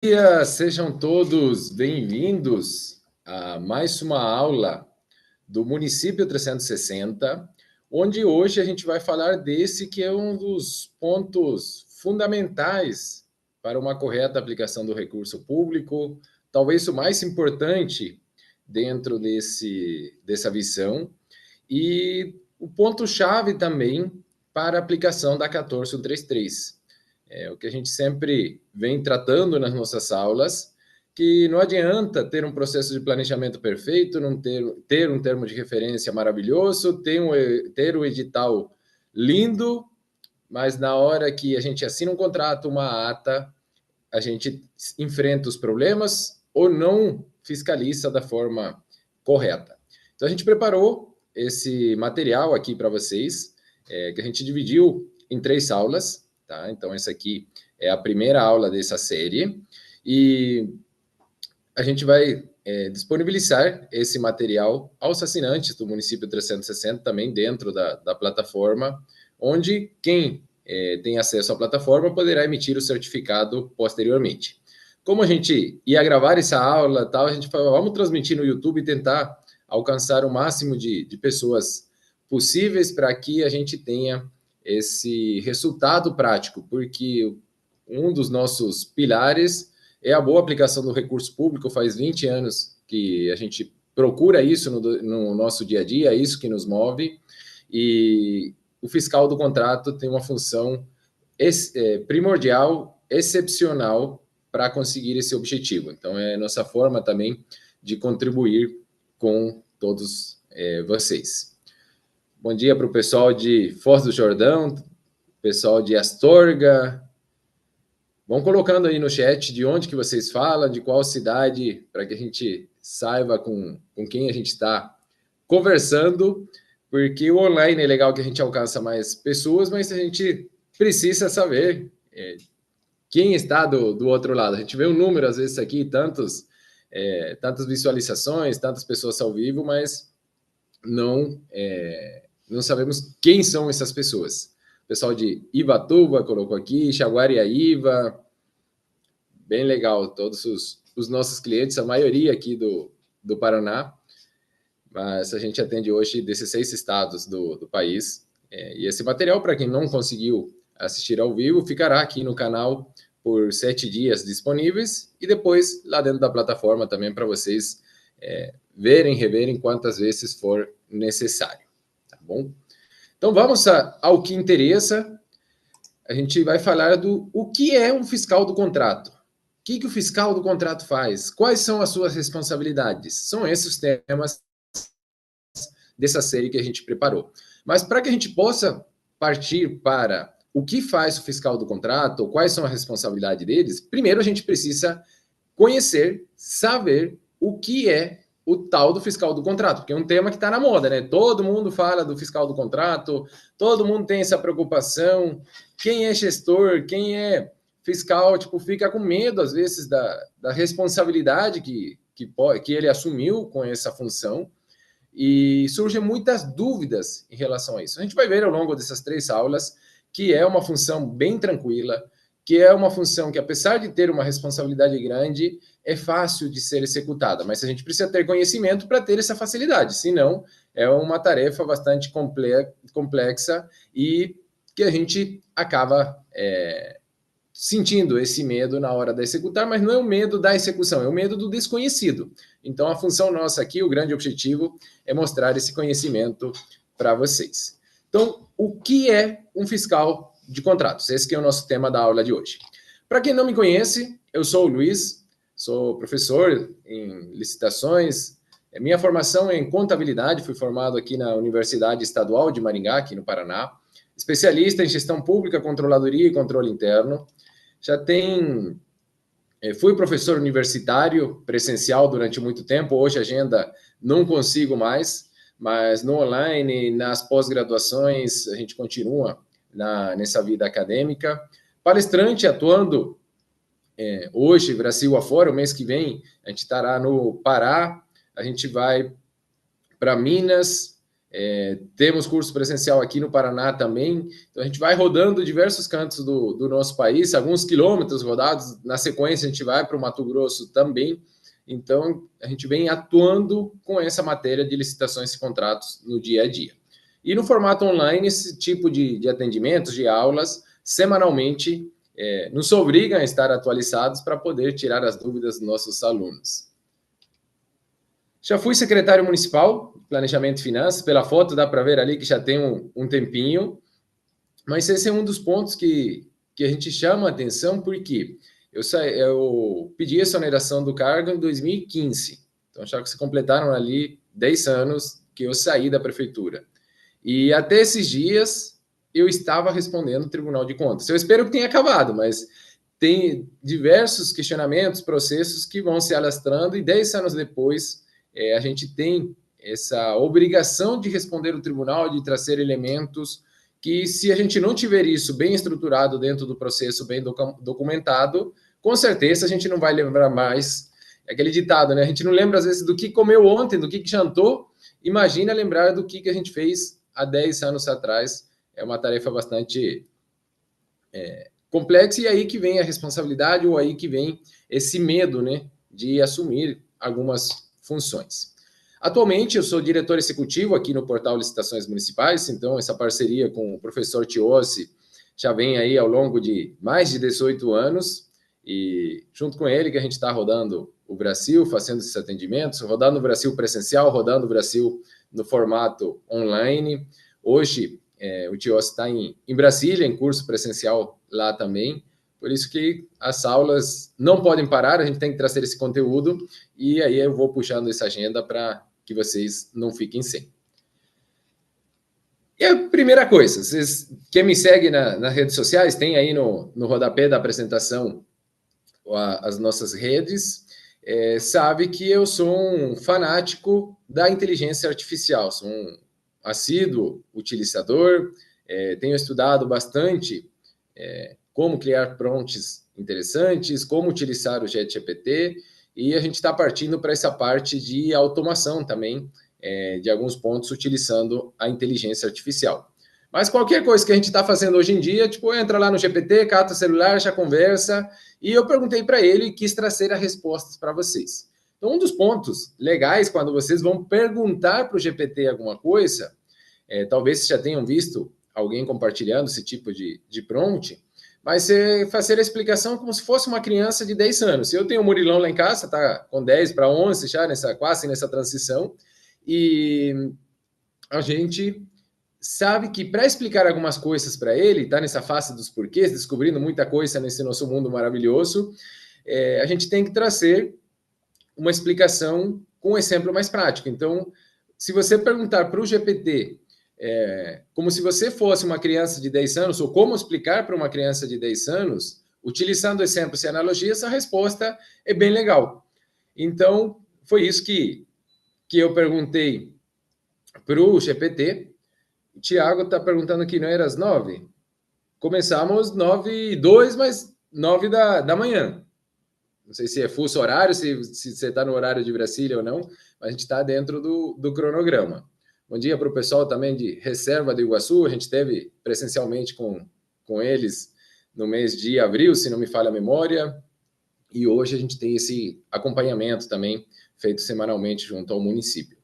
Dia, sejam todos bem-vindos a mais uma aula do Município 360, onde hoje a gente vai falar desse que é um dos pontos fundamentais para uma correta aplicação do recurso público, talvez o mais importante dentro dessa visão, e o ponto-chave também para a aplicação da 14133. É o que a gente sempre vem tratando nas nossas aulas, que não adianta ter um processo de planejamento perfeito, não ter um termo de referência maravilhoso, ter um edital lindo, mas na hora que a gente assina um contrato, uma ata, a gente enfrenta os problemas ou não fiscaliza da forma correta. Então, a gente preparou esse material aqui para vocês, que a gente dividiu em 3 aulas, tá? Então, essa aqui é a primeira aula dessa série, e a gente vai disponibilizar esse material aos assinantes do Município 360, também dentro da plataforma, onde quem tem acesso à plataforma poderá emitir o certificado posteriormente. Como a gente ia gravar essa aula, tal, a gente falou, vamos transmitir no YouTube e tentar alcançar o máximo de pessoas possíveis para que a gente tenha esse resultado prático, porque um dos nossos pilares é a boa aplicação do recurso público. Faz 20 anos que a gente procura isso no nosso dia a dia, é isso que nos move, e o fiscal do contrato tem uma função primordial, excepcional, para conseguir esse objetivo. Então, é nossa forma também de contribuir com todos vocês. Bom dia para o pessoal de Foz do Jordão, pessoal de Astorga. Vão colocando aí no chat de onde que vocês falam, de qual cidade, para que a gente saiba com quem a gente está conversando, porque o online é legal que a gente alcança mais pessoas, mas a gente precisa saber quem está do outro lado. A gente vê um número, às vezes, aqui, tantas visualizações, tantas pessoas ao vivo, mas não sabemos quem são essas pessoas. O pessoal de Ivatuba colocou aqui, Jaguariaíva, bem legal, todos os nossos clientes, a maioria aqui do Paraná, mas a gente atende hoje 16 estados do país, e esse material, para quem não conseguiu assistir ao vivo, ficará aqui no canal por 7 dias disponíveis, e depois lá dentro da plataforma também para vocês verem, reverem quantas vezes for necessário, tá bom? Então vamos ao que interessa. A gente vai falar o que é um fiscal do contrato. O que o fiscal do contrato faz? Quais são as suas responsabilidades? São esses os temas dessa série que a gente preparou. Mas para que a gente possa partir para o que faz o fiscal do contrato, quais são as responsabilidades deles, primeiro a gente precisa conhecer, saber o que é o tal do fiscal do contrato, porque é um tema que está na moda, né? Todo mundo fala do fiscal do contrato, todo mundo tem essa preocupação. Quem é gestor, quem é fiscal, tipo, fica com medo, às vezes, da responsabilidade que ele assumiu com essa função, e surgem muitas dúvidas em relação a isso. A gente vai ver ao longo dessas 3 aulas que é uma função bem tranquila, que é uma função que, apesar de ter uma responsabilidade grande, é fácil de ser executada, mas a gente precisa ter conhecimento para ter essa facilidade, senão é uma tarefa bastante complexa e que a gente acaba sentindo esse medo na hora de executar, mas não é o medo da execução, é o medo do desconhecido. Então, a função nossa aqui, o grande objetivo, é mostrar esse conhecimento para vocês. Então, o que é um fiscal de contratos? Esse que é o nosso tema da aula de hoje. Para quem não me conhece, eu sou o Luiz, sou professor em licitações. Minha formação é em contabilidade, fui formado aqui na Universidade Estadual de Maringá, aqui no Paraná, especialista em gestão pública, controladoria e controle interno. Fui professor universitário presencial durante muito tempo, hoje a agenda não consigo mais, mas no online, nas pós-graduações, a gente continua nessa vida acadêmica. Palestrante, atuando hoje, Brasil afora, o mês que vem, a gente estará no Pará, a gente vai para Minas, Temos curso presencial aqui no Paraná também, então a gente vai rodando diversos cantos do nosso país, alguns quilômetros rodados, na sequência a gente vai para o Mato Grosso também, então a gente vem atuando com essa matéria de licitações e contratos no dia a dia. E no formato online, esse tipo de atendimentos, de aulas, semanalmente, nos obrigam a estar atualizados para poder tirar as dúvidas dos nossos alunos. Já fui secretário municipal, planejamento e finanças, pela foto dá para ver ali que já tem um tempinho, mas esse é um dos pontos que a gente chama a atenção, porque eu pedi a exoneração do cargo em 2015, então já que se completaram ali 10 anos que eu saí da prefeitura. E até esses dias eu estava respondendo o Tribunal de Contas. Eu espero que tenha acabado, mas tem diversos questionamentos, processos que vão se alastrando, e 10 anos depois a gente tem essa obrigação de responder o tribunal, de trazer elementos que, se a gente não tiver isso bem estruturado dentro do processo, bem documentado, com certeza a gente não vai lembrar mais. É aquele ditado, né? A gente não lembra, às vezes, do que comeu ontem, do que jantou. Imagina lembrar do que a gente fez há 10 anos atrás. É uma tarefa bastante complexa, e aí que vem a responsabilidade, ou aí que vem esse medo, né, de assumir algumas funções. Atualmente, eu sou diretor executivo aqui no Portal Licitações Municipais, então essa parceria com o professor Tiossi já vem aí ao longo de mais de 18 anos, e junto com ele que a gente está rodando o Brasil, fazendo esses atendimentos, rodando o Brasil presencial, rodando o Brasil no formato online. Hoje, o Tiossi está em Brasília, em curso presencial lá também, por isso que as aulas não podem parar, a gente tem que trazer esse conteúdo, e aí eu vou puxando essa agenda para que vocês não fiquem sem. E a primeira coisa, quem me segue nas redes sociais, tem aí no rodapé da apresentação as nossas redes, sabe que eu sou um fanático da inteligência artificial, sou um assíduo utilizador, tenho estudado bastante como criar prompts interessantes, como utilizar o ChatGPT, e a gente está partindo para essa parte de automação também, de alguns pontos utilizando a inteligência artificial. Mas qualquer coisa que a gente está fazendo hoje em dia, tipo, entra lá no GPT, cata o celular, já conversa, e eu perguntei para ele e quis trazer as respostas para vocês. Então, um dos pontos legais quando vocês vão perguntar para o GPT alguma coisa, talvez vocês já tenham visto alguém compartilhando esse tipo de prompt, mas fazer a explicação como se fosse uma criança de 10 anos. Eu tenho o Murilão lá em casa, está com 10 para 11 já, quase nessa transição, e a gente sabe que para explicar algumas coisas para ele, está nessa fase dos porquês, descobrindo muita coisa nesse nosso mundo maravilhoso, a gente tem que trazer uma explicação com um exemplo mais prático. Então, se você perguntar para o GPT como se você fosse uma criança de 10 anos, ou como explicar para uma criança de 10 anos, utilizando exemplos e analogias, a resposta é bem legal. Então, foi isso que eu perguntei para o GPT. O Tiago está perguntando aqui, não era às 9? Começamos 9h02, mas 9 da manhã. Não sei se é fuso horário, se você está no horário de Brasília ou não, mas a gente está dentro do cronograma. Bom dia para o pessoal também de Reserva do Iguaçu, a gente esteve presencialmente com eles no mês de abril, se não me falha a memória, e hoje a gente tem esse acompanhamento também, feito semanalmente junto ao município.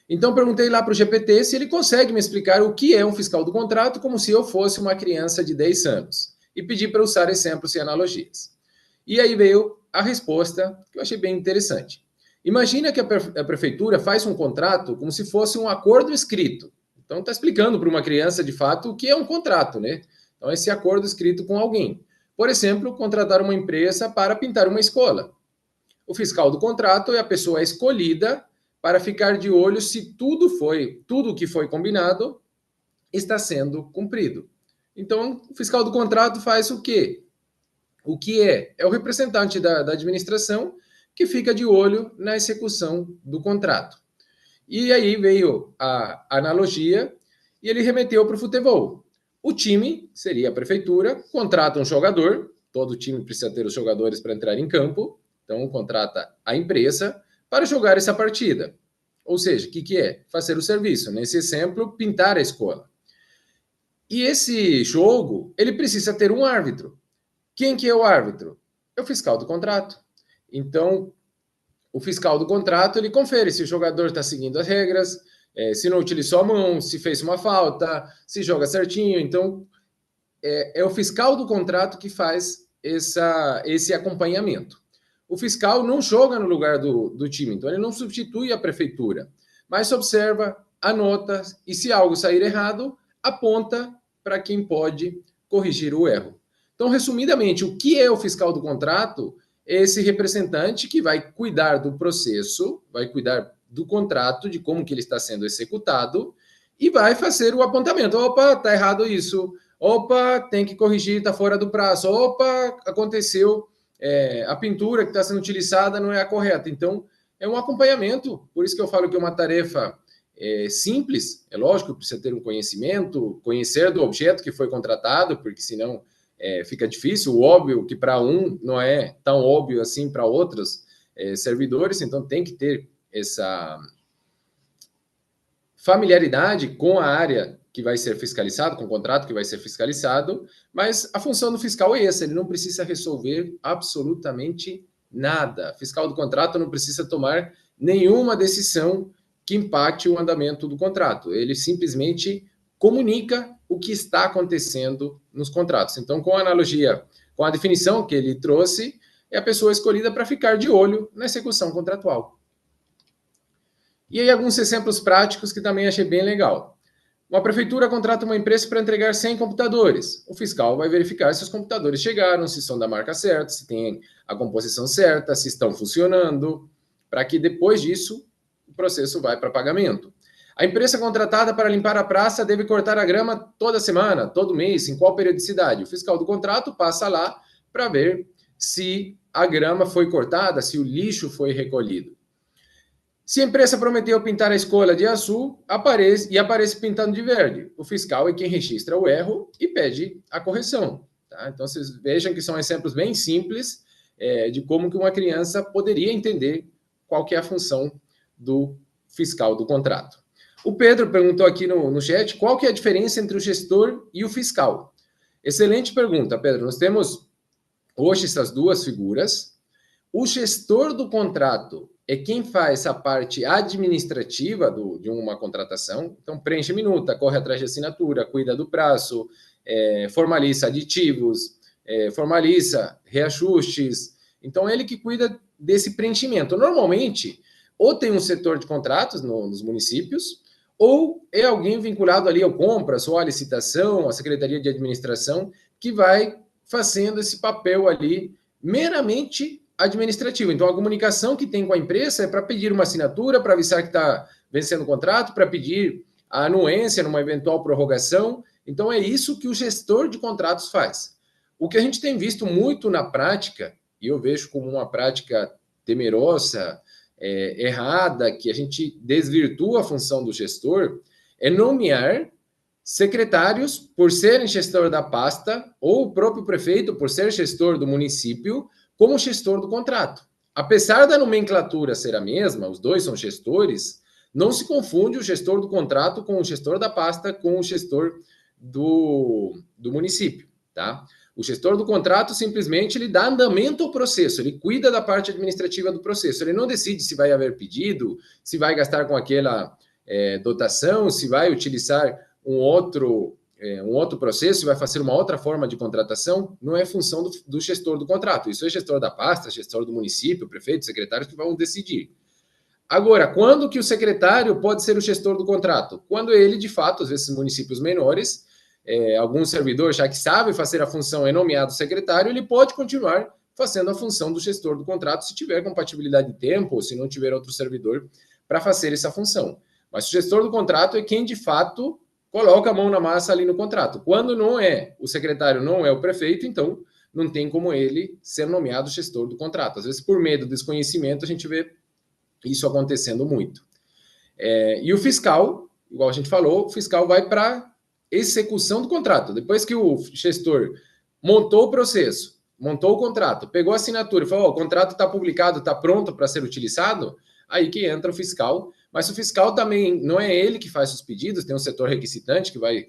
Então, perguntei lá para o GPT se ele consegue me explicar o que é um fiscal do contrato, como se eu fosse uma criança de 10 anos, e pedi para usar exemplos e analogias. E aí veio a resposta, que eu achei bem interessante. Imagina que a prefeitura faz um contrato como se fosse um acordo escrito. Então, está explicando para uma criança, de fato, o que é um contrato, né? Então, esse acordo escrito com alguém. Por exemplo, contratar uma empresa para pintar uma escola. O fiscal do contrato é a pessoa escolhida para ficar de olho se tudo que foi combinado está sendo cumprido. Então, o fiscal do contrato faz o quê? O que é o representante da administração que fica de olho na execução do contrato. E aí veio a analogia e ele remeteu para o futebol. O time, seria a prefeitura, contrata um jogador, todo time precisa ter os jogadores para entrar em campo, então contrata a empresa para jogar essa partida. Ou seja, o que é? Fazer o serviço. Nesse exemplo, pintar a escola. E esse jogo, ele precisa ter um árbitro. Quem que é o árbitro? É o fiscal do contrato. Então, o fiscal do contrato, ele confere se o jogador está seguindo as regras, se não utilizou a mão, se fez uma falta, se joga certinho. Então, é o fiscal do contrato que faz esse acompanhamento. O fiscal não joga no lugar do time, então ele não substitui a prefeitura, mas observa, anota e se algo sair errado, aponta para quem pode corrigir o erro. Então, resumidamente, o que é o fiscal do contrato? É esse representante que vai cuidar do processo, vai cuidar do contrato, de como que ele está sendo executado e vai fazer o apontamento. Opa, está errado isso. Opa, tem que corrigir, está fora do prazo. Opa, aconteceu, a pintura que está sendo utilizada não é a correta. Então, é um acompanhamento. Por isso que eu falo que é uma tarefa simples. É lógico que precisa ter um conhecimento, conhecer do objeto que foi contratado, porque senão fica difícil. O óbvio que para um não é tão óbvio assim para outros servidores. Então, tem que ter essa familiaridade com a área que vai ser fiscalizado, com o contrato que vai ser fiscalizado, mas a função do fiscal é essa, ele não precisa resolver absolutamente nada. O fiscal do contrato não precisa tomar nenhuma decisão que impacte o andamento do contrato. Ele simplesmente comunica o que está acontecendo nos contratos. Então, com a analogia, com a definição que ele trouxe, é a pessoa escolhida para ficar de olho na execução contratual. E aí, alguns exemplos práticos que também achei bem legal. Uma prefeitura contrata uma empresa para entregar 100 computadores. O fiscal vai verificar se os computadores chegaram, se são da marca certa, se tem a composição certa, se estão funcionando, para que depois disso o processo vai para pagamento. A empresa contratada para limpar a praça deve cortar a grama toda semana, todo mês, em qual periodicidade? O fiscal do contrato passa lá para ver se a grama foi cortada, se o lixo foi recolhido. Se a empresa prometeu pintar a escola de azul, aparece pintando de verde. O fiscal é quem registra o erro e pede a correção. Tá? Então, vocês vejam que são exemplos bem simples de como que uma criança poderia entender qual que é a função do fiscal do contrato. O Pedro perguntou aqui no chat qual que é a diferença entre o gestor e o fiscal. Excelente pergunta, Pedro. Nós temos hoje essas duas figuras. O gestor do contrato é quem faz a parte administrativa de uma contratação. Então, preenche minuta, corre atrás de assinatura, cuida do prazo, formaliza aditivos, formaliza reajustes. Então, ele que cuida desse preenchimento. Normalmente, ou tem um setor de contratos nos municípios, ou é alguém vinculado ali ao compras, ou à licitação, à Secretaria de Administração, que vai fazendo esse papel ali meramente administrativo. Então, a comunicação que tem com a empresa é para pedir uma assinatura, para avisar que está vencendo o contrato, para pedir a anuência numa eventual prorrogação. Então, é isso que o gestor de contratos faz. O que a gente tem visto muito na prática, e eu vejo como uma prática temerosa, errada, que a gente desvirtua a função do gestor, é nomear secretários por serem gestor da pasta, ou o próprio prefeito por ser gestor do município, como gestor do contrato. Apesar da nomenclatura ser a mesma, os dois são gestores, não se confunde o gestor do contrato com o gestor da pasta, com o gestor do município, tá? O gestor do contrato simplesmente ele dá andamento ao processo, ele cuida da parte administrativa do processo, ele não decide se vai haver pedido, se vai gastar com aquela dotação, se vai utilizar um outro processo, vai fazer uma outra forma de contratação, não é função do gestor do contrato. Isso é gestor da pasta, gestor do município, prefeito, secretários que vão decidir. Agora, quando que o secretário pode ser o gestor do contrato? Quando ele, de fato, às vezes municípios menores, algum servidor já que sabe fazer a função é nomeado secretário, ele pode continuar fazendo a função do gestor do contrato se tiver compatibilidade de tempo ou se não tiver outro servidor para fazer essa função. Mas o gestor do contrato é quem, de fato, coloca a mão na massa ali no contrato. Quando não é o secretário, não é o prefeito, então não tem como ele ser nomeado gestor do contrato. Às vezes, por medo, desconhecimento, a gente vê isso acontecendo muito. E o fiscal, igual a gente falou, o fiscal vai para execução do contrato. Depois que o gestor montou o processo, montou o contrato, pegou a assinatura e falou, o contrato está publicado, está pronto para ser utilizado, aí que entra o fiscal. mas o fiscal também, não é ele que faz os pedidos, tem um setor requisitante que vai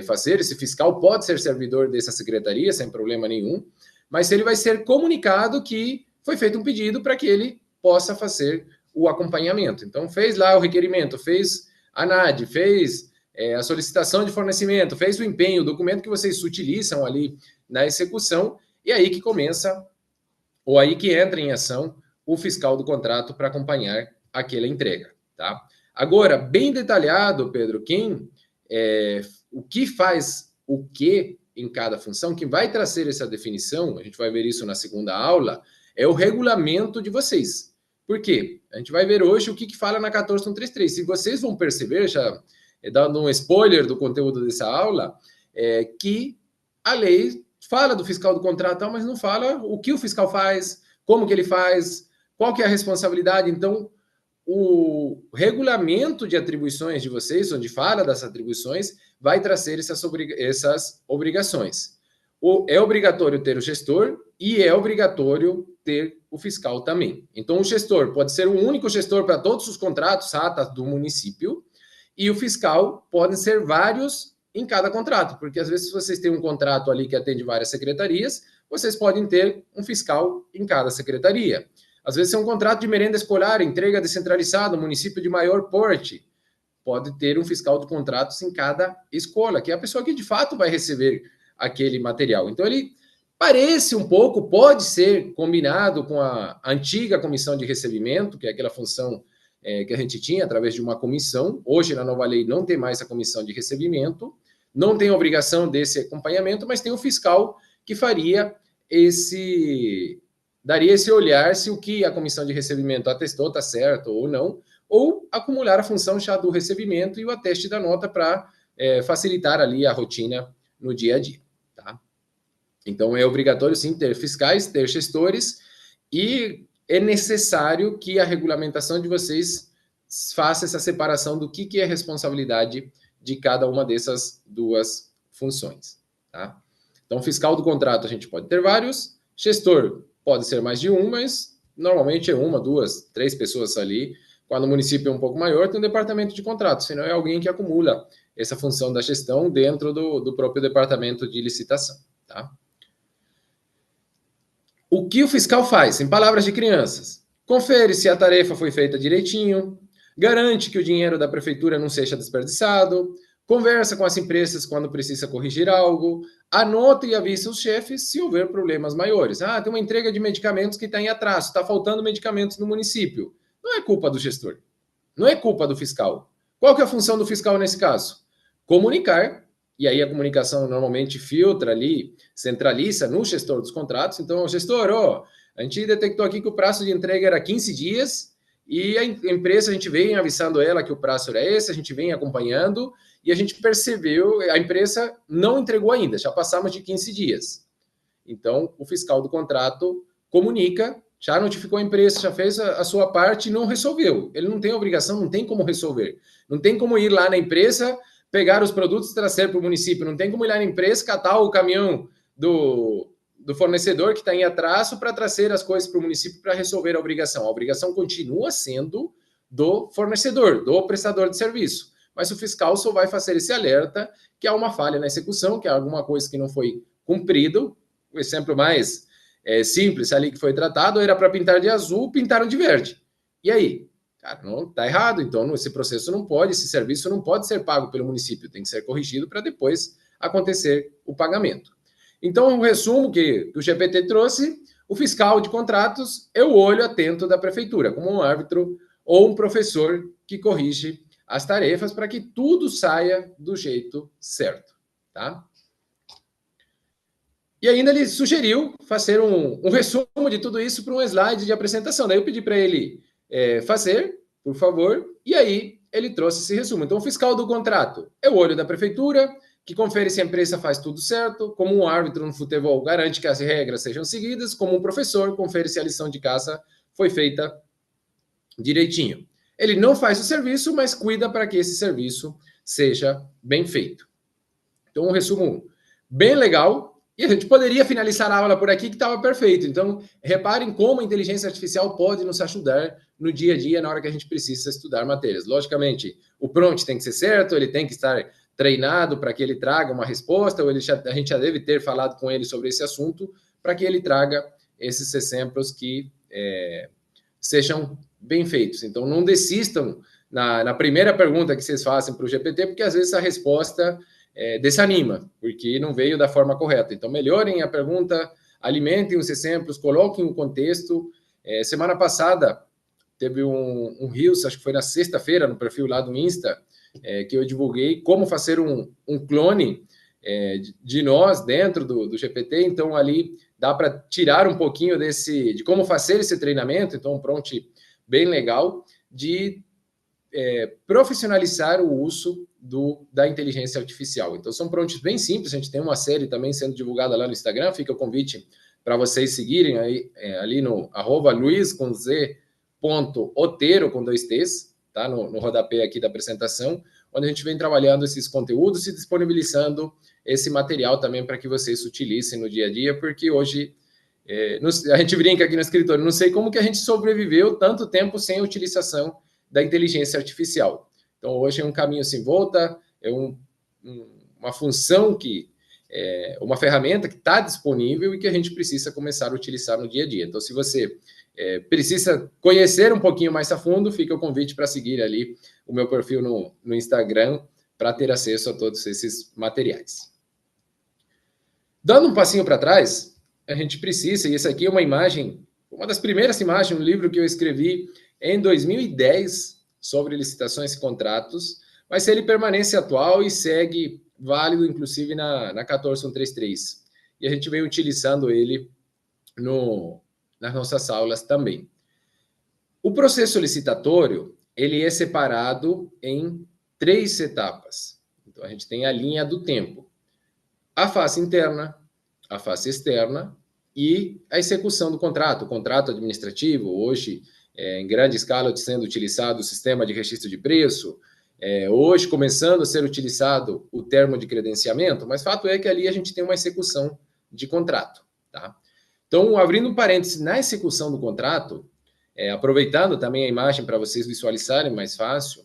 fazer, esse fiscal pode ser servidor dessa secretaria, sem problema nenhum, mas ele vai ser comunicado que foi feito um pedido para que ele possa fazer o acompanhamento. Então, fez lá o requerimento, fez a ANAD, fez a solicitação de fornecimento, fez o empenho, o documento que vocês utilizam ali na execução, e aí que começa, ou aí que entra em ação o fiscal do contrato para acompanhar aquela entrega, tá? Agora, bem detalhado, Pedro, o que faz o que em cada função, quem vai trazer essa definição, a gente vai ver isso na segunda aula, é o regulamento de vocês. Por quê? A gente vai ver hoje o que fala na 14133. Se vocês vão perceber, já dando um spoiler do conteúdo dessa aula, que a lei fala do fiscal do contrato, mas não fala o que o fiscal faz, como que ele faz, qual que é a responsabilidade. Então, o regulamento de atribuições de vocês, onde fala das atribuições, vai trazer essas obrigações. É obrigatório ter o gestor e é obrigatório ter o fiscal também. Então, o gestor pode ser o único gestor para todos os contratos, atas do município, e o fiscal podem ser vários em cada contrato, porque às vezes vocês têm um contrato ali que atende várias secretarias, vocês podem ter um fiscal em cada secretaria. Às vezes é um contrato de merenda escolar, entrega descentralizada, município de maior porte, pode ter um fiscal de contratos em cada escola, que é a pessoa que de fato vai receber aquele material. Então, ele parece um pouco, pode ser combinado com a antiga comissão de recebimento, que é aquela função que a gente tinha através de uma comissão. Hoje, na nova lei, não tem mais a comissão de recebimento, não tem obrigação desse acompanhamento, mas tem o fiscal que daria esse olhar se o que a comissão de recebimento atestou está certo ou não, ou acumular a função já do recebimento e o ateste da nota para facilitar ali a rotina no dia a dia. Tá? Então, é obrigatório, sim, ter fiscais, ter gestores, e é necessário que a regulamentação de vocês faça essa separação do que é responsabilidade de cada uma dessas duas funções. Tá? Então, fiscal do contrato a gente pode ter vários, gestor pode ser mais de um, mas normalmente é uma, duas, três pessoas ali. Quando o município é um pouco maior, tem um departamento de contrato, senão é alguém que acumula essa função da gestão dentro do próprio departamento de licitação. Tá? O que o fiscal faz? Em palavras de crianças, confere se a tarefa foi feita direitinho, garante que o dinheiro da prefeitura não seja desperdiçado, conversa com as empresas quando precisa corrigir algo, anota e avisa os chefes se houver problemas maiores. Tem uma entrega de medicamentos que está em atraso, está faltando medicamentos no município. Não é culpa do gestor, não é culpa do fiscal. Qual que é a função do fiscal nesse caso? Comunicar, e aí a comunicação normalmente filtra ali, centraliza no gestor dos contratos. Então, o gestor, a gente detectou aqui que o prazo de entrega era 15 dias, e a empresa, a gente vem avisando ela que o prazo era esse, a gente vem acompanhando, e a gente percebeu, a empresa não entregou ainda, já passamos de 15 dias. Então, o fiscal do contrato comunica, já notificou a empresa, já fez a sua parte e não resolveu. Ele não tem obrigação, não tem como resolver. Não tem como ir lá na empresa, pegar os produtos e trazer para o município. Não tem como ir lá na empresa, catar o caminhão do fornecedor que está em atraso para trazer as coisas para o município para resolver a obrigação. A obrigação continua sendo do fornecedor, do prestador de serviço. Mas o fiscal só vai fazer esse alerta que há uma falha na execução, que há alguma coisa que não foi cumprido. O exemplo mais simples ali que foi tratado era para pintar de azul, pintaram de verde. E aí? Cara, não está errado. Então, esse processo não pode, esse serviço não pode ser pago pelo município, tem que ser corrigido para depois acontecer o pagamento. Então, o resumo que o GPT trouxe, o fiscal de contratos é o olho atento da prefeitura, como um árbitro ou um professor que corrige as tarefas para que tudo saia do jeito certo, tá? E ainda ele sugeriu fazer um resumo de tudo isso para um slide de apresentação. Daí eu pedi para ele fazer, por favor, e aí ele trouxe esse resumo. Então, o fiscal do contrato é o olho da prefeitura, que confere se a empresa faz tudo certo, como um árbitro no futebol garante que as regras sejam seguidas, como um professor confere se a lição de casa foi feita direitinho. Ele não faz o serviço, mas cuida para que esse serviço seja bem feito. Então, um resumo bem legal. E a gente poderia finalizar a aula por aqui, que estava perfeito. Então, reparem como a inteligência artificial pode nos ajudar no dia a dia, na hora que a gente precisa estudar matérias. Logicamente, o prompt tem que ser certo, ele tem que estar treinado para que ele traga uma resposta, ou a gente já deve ter falado com ele sobre esse assunto, para que ele traga esses exemplos que sejam bem feitos. Então, não desistam na primeira pergunta que vocês fazem para o GPT, porque às vezes a resposta desanima, porque não veio da forma correta. Então, melhorem a pergunta, alimentem os exemplos, coloquem o contexto. Semana passada, teve um Reels, acho que foi na sexta-feira, no perfil lá do Insta, que eu divulguei como fazer um clone de nós dentro do GPT. Então, ali dá para tirar um pouquinho de como fazer esse treinamento. Então, um prompt bem legal de profissionalizar o uso da inteligência artificial. Então, são prompts bem simples. A gente tem uma série também sendo divulgada lá no Instagram. Fica o convite para vocês seguirem aí, ali no @luiz_otero com 2 T's, tá? No rodapé aqui da apresentação, onde a gente vem trabalhando esses conteúdos e disponibilizando esse material também para que vocês utilizem no dia a dia, porque hoje a gente brinca aqui no escritório, não sei como que a gente sobreviveu tanto tempo sem a utilização da inteligência artificial. Então, hoje é um caminho sem volta, uma função uma ferramenta que está disponível e que a gente precisa começar a utilizar no dia a dia. Então, se você precisa conhecer um pouquinho mais a fundo, fica o convite para seguir ali o meu perfil no Instagram para ter acesso a todos esses materiais. Dando um passinho para trás, a gente precisa, e essa aqui é uma imagem, uma das primeiras imagens, um livro que eu escrevi em 2010 sobre licitações e contratos, mas ele permanece atual e segue válido, inclusive, na 14133. E a gente vem utilizando ele nas nossas aulas também. O processo licitatório, ele é separado em 3 etapas. Então, a gente tem a linha do tempo. A fase interna, a fase externa e a execução do contrato. O contrato administrativo, hoje, em grande escala, sendo utilizado o sistema de registro de preço, hoje começando a ser utilizado o termo de credenciamento, mas fato é que ali a gente tem uma execução de contrato. Tá? Então, abrindo um parênteses, na execução do contrato, aproveitando também a imagem para vocês visualizarem mais fácil,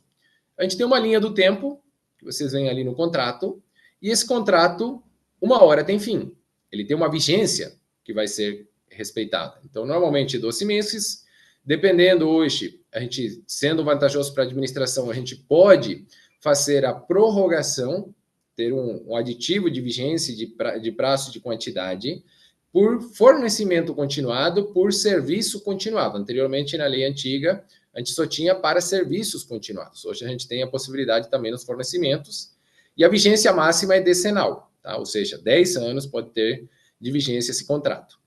a gente tem uma linha do tempo, que vocês veem ali no contrato, e esse contrato, uma hora tem fim. Ele tem uma vigência que vai ser respeitada. Então, normalmente, 12 meses, dependendo hoje, a gente, sendo vantajoso para a administração, a gente pode fazer a prorrogação, ter um aditivo de vigência de prazo de quantidade, por fornecimento continuado, por serviço continuado. Anteriormente, na lei antiga, a gente só tinha para serviços continuados. Hoje a gente tem a possibilidade também nos fornecimentos, e a vigência máxima é decenal, tá? Ou seja, 10 anos pode ter de vigência esse contrato.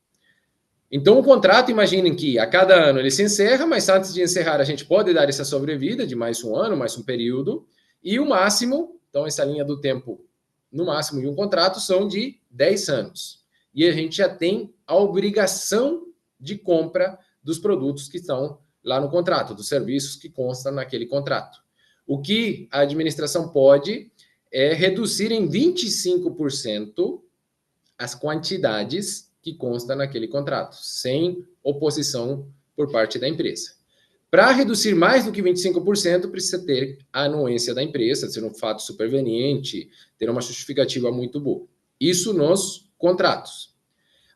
Então, o contrato, imaginem que a cada ano ele se encerra, mas antes de encerrar, a gente pode dar essa sobrevida de mais um ano, mais um período, e o máximo, então, essa linha do tempo, no máximo de um contrato, são de 10 anos. E a gente já tem a obrigação de compra dos produtos que estão lá no contrato, dos serviços que constam naquele contrato. O que a administração pode é reduzir em 25% as quantidades que constam naquele contrato, sem oposição por parte da empresa. Para reduzir mais do que 25%, precisa ter a anuência da empresa, ser um fato superveniente, ter uma justificativa muito boa. Isso nos contratos.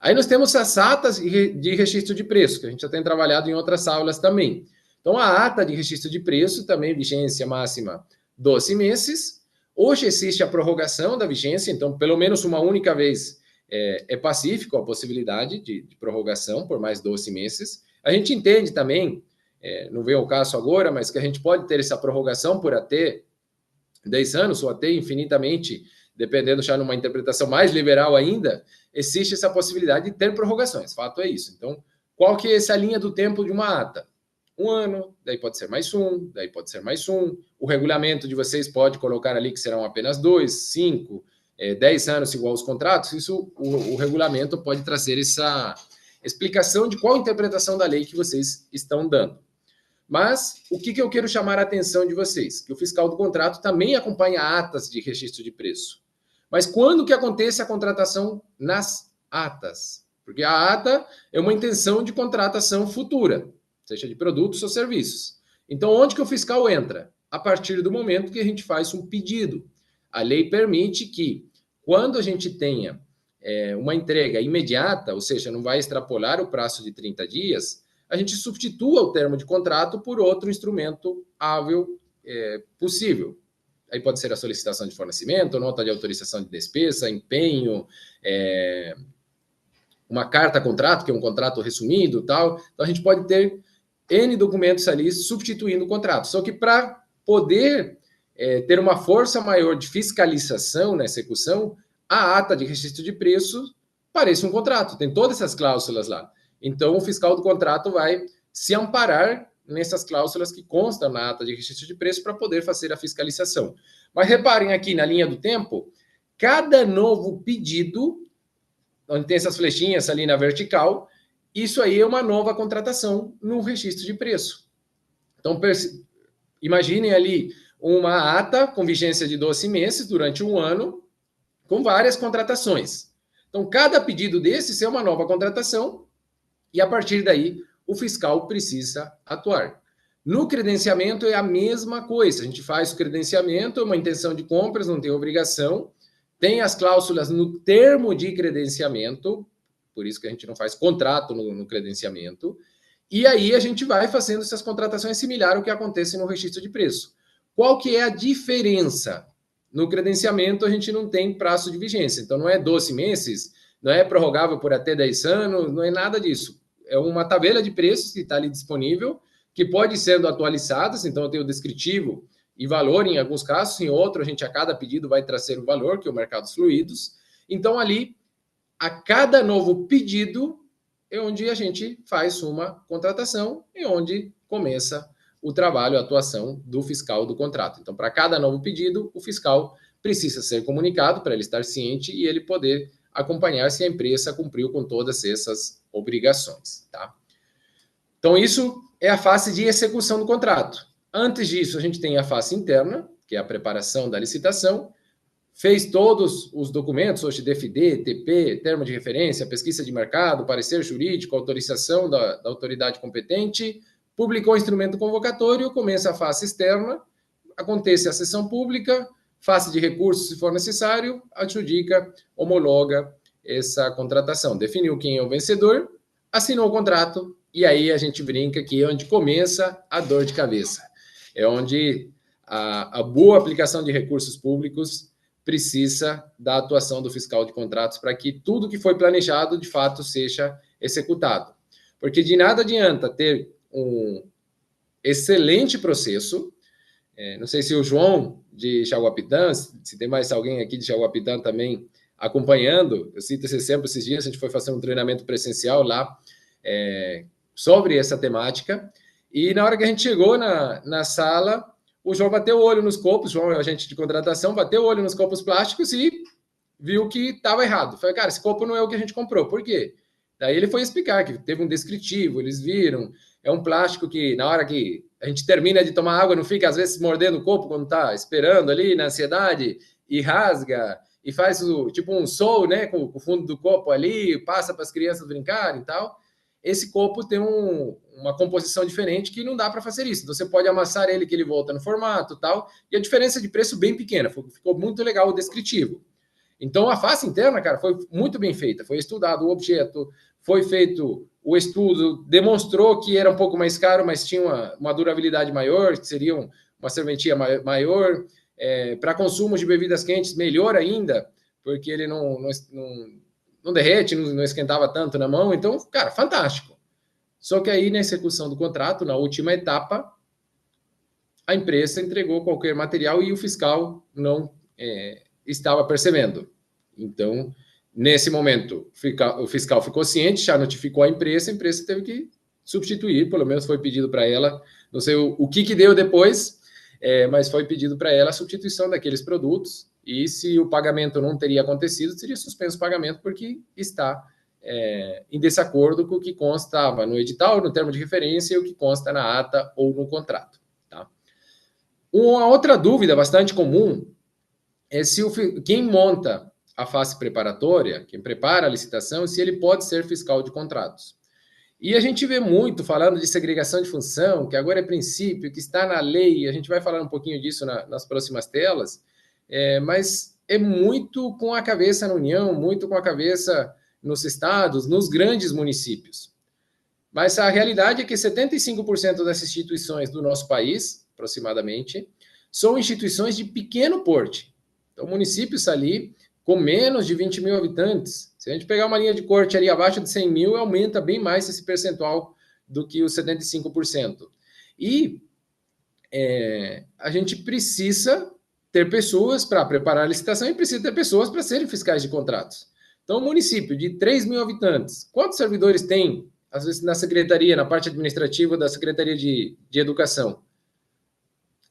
Aí nós temos as atas de registro de preço, que a gente já tem trabalhado em outras aulas também. Então, a ata de registro de preço, também vigência máxima 12 meses. Hoje existe a prorrogação da vigência, então, pelo menos uma única vez é pacífico a possibilidade de prorrogação por mais 12 meses. A gente entende também, não vem ao caso agora, mas que a gente pode ter essa prorrogação por até 10 anos ou até infinitamente, dependendo já numa interpretação mais liberal ainda, existe essa possibilidade de ter prorrogações. Fato é isso. Então, qual que é essa linha do tempo de uma ata? 1 ano, daí pode ser mais um, daí pode ser mais um. O regulamento de vocês pode colocar ali que serão apenas 2, 5, 10 anos igual aos contratos. Isso, o regulamento pode trazer essa explicação de qual interpretação da lei que vocês estão dando. Mas o que eu quero chamar a atenção de vocês? Que o fiscal do contrato também acompanha atas de registro de preço. Mas quando que acontece a contratação nas atas? Porque a ata é uma intenção de contratação futura, seja de produtos ou serviços. Então, onde que o fiscal entra? A partir do momento que a gente faz um pedido. A lei permite que, quando a gente tenha uma entrega imediata, ou seja, não vai extrapolar o prazo de 30 dias, a gente substitua o termo de contrato por outro instrumento hábil possível. Aí pode ser a solicitação de fornecimento, nota de autorização de despesa, empenho, uma carta-contrato, que é um contrato resumido, tal. Então, a gente pode ter N documentos ali substituindo o contrato. Só que para poder ter uma força maior de fiscalização na execução, a ata de registro de preço parece um contrato, tem todas essas cláusulas lá. Então, o fiscal do contrato vai se amparar nessas cláusulas que constam na ata de registro de preço para poder fazer a fiscalização. Mas reparem aqui na linha do tempo, cada novo pedido, onde tem essas flechinhas ali na vertical, isso aí é uma nova contratação no registro de preço. Então, imaginem ali uma ata com vigência de 12 meses durante um ano, com várias contratações. Então, cada pedido desses é uma nova contratação e, a partir daí, o fiscal precisa atuar. No credenciamento é a mesma coisa. A gente faz o credenciamento, é uma intenção de compras, não tem obrigação. Tem as cláusulas no termo de credenciamento, por isso que a gente não faz contrato no credenciamento. E aí a gente vai fazendo essas contratações similares ao que acontece no registro de preço. Qual que é a diferença? No credenciamento a gente não tem prazo de vigência, então não é 12 meses, não é prorrogável por até 10 anos, não é nada disso. É uma tabela de preços que está ali disponível, que pode sendo atualizadas, então eu tenho o descritivo e valor em alguns casos, em outro a gente a cada pedido vai trazer o valor, que é o mercados fluidos. Então ali, a cada novo pedido é onde a gente faz uma contratação e onde começa o trabalho, a atuação do fiscal do contrato. Então, para cada novo pedido, o fiscal precisa ser comunicado para ele estar ciente e ele poder acompanhar se a empresa cumpriu com todas essas obrigações, tá? Então, isso é a fase de execução do contrato. Antes disso, a gente tem a fase interna, que é a preparação da licitação, fez todos os documentos, hoje DFD, TP, termo de referência, pesquisa de mercado, parecer jurídico, autorização da autoridade competente, publicou o instrumento convocatório, começa a fase externa, acontece a sessão pública, fase de recursos se for necessário, adjudica, homologa essa contratação. Definiu quem é o vencedor, assinou o contrato, e aí a gente brinca que é onde começa a dor de cabeça. É onde a boa aplicação de recursos públicos precisa da atuação do fiscal de contratos para que tudo que foi planejado, de fato, seja executado. Porque de nada adianta ter um excelente processo. Não sei se o João de Jaguapitã, se tem mais alguém aqui de Jaguapitã também acompanhando, eu cito esse exemplo esses dias, a gente foi fazer um treinamento presencial lá sobre essa temática, e na hora que a gente chegou na sala, o João bateu o olho nos copos, o João é o agente de contratação, bateu o olho nos copos plásticos e viu que estava errado. Falei, cara, esse copo não é o que a gente comprou, por quê? Daí ele foi explicar que teve um descritivo, eles viram, é um plástico que na hora que a gente termina de tomar água, não fica às vezes mordendo o copo quando está esperando ali na ansiedade e rasga e faz tipo um sol, né, com o fundo do copo ali, passa para as crianças brincarem e tal. Esse copo tem uma composição diferente que não dá para fazer isso. Então, você pode amassar ele que ele volta no formato tal, e a diferença de preço bem pequena. Ficou muito legal o descritivo. Então, a face interna, cara, foi muito bem feita. Foi estudado o objeto, foi feito o estudo, demonstrou que era um pouco mais caro, mas tinha uma durabilidade maior, que seria uma serventia maior. Para consumo de bebidas quentes, melhor ainda, porque ele não derrete, não esquentava tanto na mão. Então, cara, fantástico. Só que aí, na execução do contrato, na última etapa, a empresa entregou qualquer material e o fiscal não estava percebendo. Então, nesse momento, o fiscal ficou ciente, já notificou a empresa teve que substituir, pelo menos foi pedido para ela, não sei o que deu depois, mas foi pedido para ela a substituição daqueles produtos, e se o pagamento não teria acontecido, seria suspenso o pagamento, porque está em desacordo com o que constava no edital, no termo de referência, e o que consta na ata ou no contrato. Tá? Uma outra dúvida bastante comum é se quem monta a fase preparatória, quem prepara a licitação, se ele pode ser fiscal de contratos. E a gente vê muito falando de segregação de função, que agora é princípio, que está na lei, a gente vai falar um pouquinho disso nas próximas telas, mas é muito com a cabeça na União, muito com a cabeça nos estados, nos grandes municípios. Mas a realidade é que 75% das instituições do nosso país, aproximadamente, são instituições de pequeno porte. Então, municípios ali com menos de 20 mil habitantes. Se a gente pegar uma linha de corte ali abaixo de 100 mil, aumenta bem mais esse percentual do que os 75%. E a gente precisa ter pessoas para preparar a licitação e precisa ter pessoas para serem fiscais de contratos. Então, um município de 3 mil habitantes, quantos servidores tem, às vezes, na secretaria, na parte administrativa da Secretaria de Educação?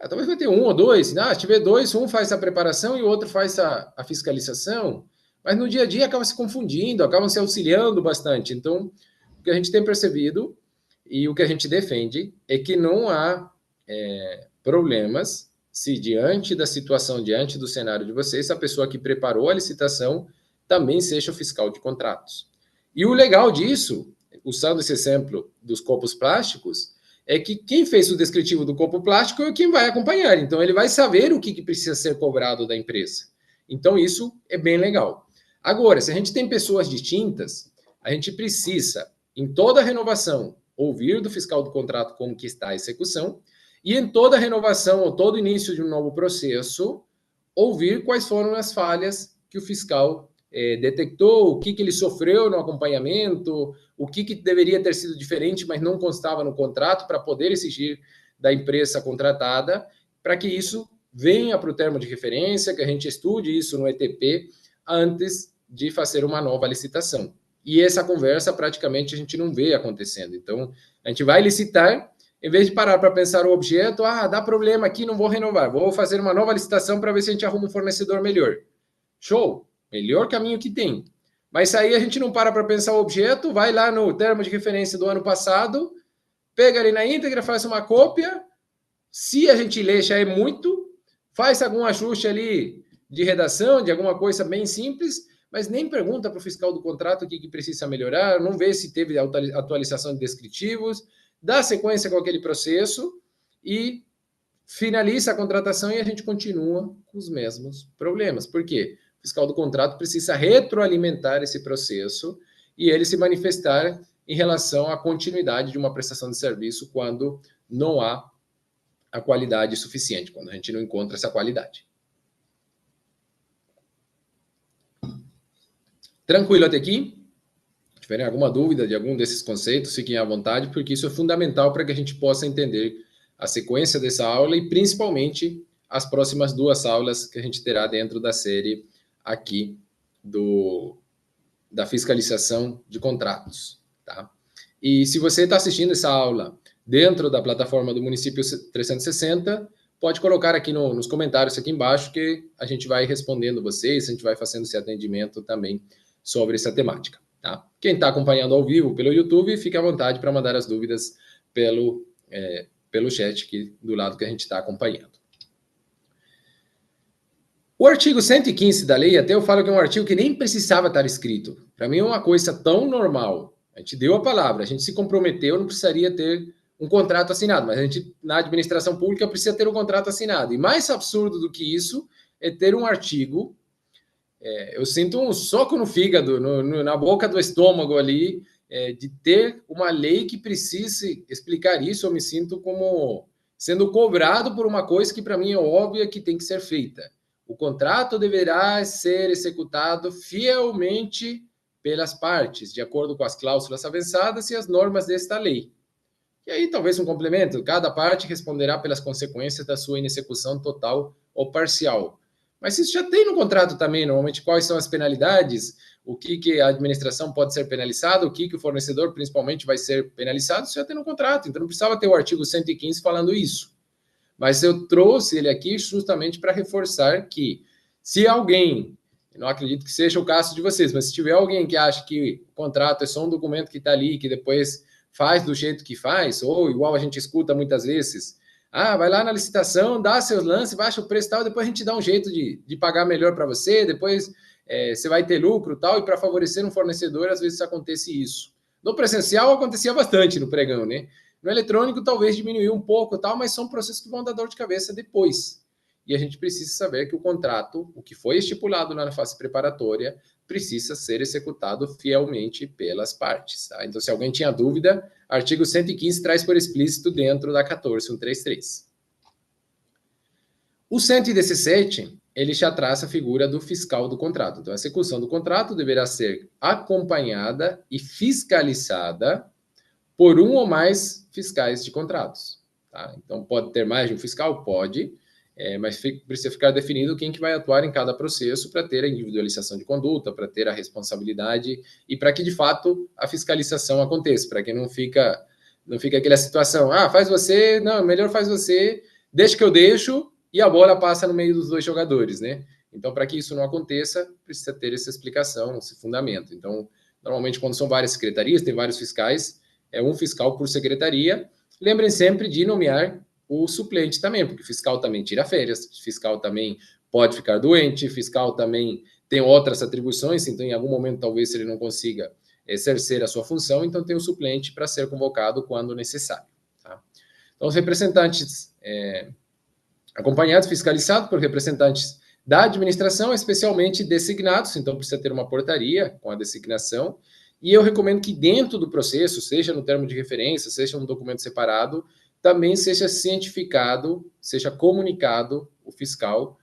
Talvez vai ter um ou dois. Se tiver dois, um faz a preparação e o outro faz a fiscalização. Mas no dia a dia acaba se confundindo, acabam se auxiliando bastante. Então, o que a gente tem percebido e o que a gente defende é que não há problemas se diante da situação, diante do cenário de vocês, a pessoa que preparou a licitação também seja o fiscal de contratos. E o legal disso, usando esse exemplo dos copos plásticos, é que quem fez o descritivo do copo plástico é quem vai acompanhar. Então, ele vai saber o que precisa ser cobrado da empresa. Então, isso é bem legal. Agora, se a gente tem pessoas distintas, a gente precisa, em toda renovação, ouvir do fiscal do contrato como que está a execução e em toda renovação ou todo início de um novo processo, ouvir quais foram as falhas que o fiscal detectou, o que ele sofreu no acompanhamento, o que deveria ter sido diferente, mas não constava no contrato, para poder exigir da empresa contratada, para que isso venha para o termo de referência, que a gente estude isso no ETP antes de fazer uma nova licitação. E essa conversa praticamente a gente não vê acontecendo. Então, a gente vai licitar, em vez de parar para pensar o objeto, dá problema aqui, não vou renovar, vou fazer uma nova licitação para ver se a gente arruma um fornecedor melhor. Show! Melhor caminho que tem. Mas aí a gente não para pensar o objeto, vai lá no termo de referência do ano passado, pega ali na íntegra, faz uma cópia, se a gente lê já é muito, faz algum ajuste ali de redação, de alguma coisa bem simples, mas nem pergunta para o fiscal do contrato o que precisa melhorar, não vê se teve atualização de descritivos, dá sequência com aquele processo e finaliza a contratação e a gente continua com os mesmos problemas. Por quê? O fiscal do contrato precisa retroalimentar esse processo e ele se manifestar em relação à continuidade de uma prestação de serviço quando não há a qualidade suficiente, quando a gente não encontra essa qualidade. Tranquilo até aqui? Se tiverem alguma dúvida de algum desses conceitos, fiquem à vontade, porque isso é fundamental para que a gente possa entender a sequência dessa aula e, principalmente, as próximas 2 aulas que a gente terá dentro da série aqui da fiscalização de contratos, tá? E se você está assistindo essa aula dentro da plataforma do Município 360, pode colocar aqui nos comentários aqui embaixo que a gente vai respondendo vocês, a gente vai fazendo esse atendimento também sobre essa temática, tá? Quem está acompanhando ao vivo pelo YouTube, fique à vontade para mandar as dúvidas pelo chat aqui do lado que a gente está acompanhando. O artigo 115 da lei, até eu falo que é um artigo que nem precisava estar escrito. Para mim é uma coisa tão normal. A gente deu a palavra, a gente se comprometeu, não precisaria ter um contrato assinado, mas a gente, na administração pública, precisa ter um contrato assinado. E mais absurdo do que isso é ter um artigo, eu sinto um soco no fígado, na boca do estômago ali, de ter uma lei que precise explicar isso. Eu me sinto como sendo cobrado por uma coisa que para mim é óbvia que tem que ser feita. O contrato deverá ser executado fielmente pelas partes, de acordo com as cláusulas avançadas e as normas desta lei. E aí, talvez um complemento, cada parte responderá pelas consequências da sua inexecução total ou parcial. Mas isso já tem no contrato também, normalmente, quais são as penalidades, o que a administração pode ser penalizada, o que o fornecedor, principalmente, vai ser penalizado, isso já tem no contrato. Então, não precisava ter o artigo 115 falando isso. Mas eu trouxe ele aqui justamente para reforçar que, se alguém, eu não acredito que seja o caso de vocês, mas se tiver alguém que acha que o contrato é só um documento que está ali, que depois faz do jeito que faz, ou igual a gente escuta muitas vezes, Ah, vai lá na licitação, dá seus lances, baixa o preço e tal, depois a gente dá um jeito de pagar melhor para você, depois você vai ter lucro e tal, e para favorecer um fornecedor, às vezes acontece isso. No presencial acontecia bastante no pregão, né? No eletrônico talvez diminuiu um pouco e tal, mas são processos que vão dar dor de cabeça depois. E a gente precisa saber que o contrato, o que foi estipulado lá na fase preparatória, precisa ser executado fielmente pelas partes. Tá? Então, se alguém tinha dúvida, artigo 115 traz por explícito dentro da 14133. O 117, ele já traça a figura do fiscal do contrato. Então, a execução do contrato deverá ser acompanhada e fiscalizada por um ou mais fiscais de contratos. Tá? Então, pode ter mais de um fiscal? Pode, mas precisa ficar definido quem que vai atuar em cada processo para ter a individualização de conduta, para ter a responsabilidade e para que, de fato, a fiscalização aconteça, para que não fica aquela situação, faz você, não, melhor faz você, deixa que eu deixo e a bola passa no meio dos dois jogadores, né? Então, para que isso não aconteça, precisa ter essa explicação, esse fundamento. Então, normalmente, quando são várias secretarias, tem vários fiscais, é um fiscal por secretaria. Lembrem sempre de nomear o suplente também, porque o fiscal também tira férias, o fiscal também pode ficar doente, o fiscal também tem outras atribuições, então em algum momento talvez ele não consiga exercer a sua função, então tem o suplente para ser convocado quando necessário. Tá? Então os representantes acompanhados, fiscalizados por representantes da administração, especialmente designados, então precisa ter uma portaria com a designação, e eu recomendo que dentro do processo, seja no termo de referência, seja no documento separado, também seja cientificado, seja comunicado o fiscal,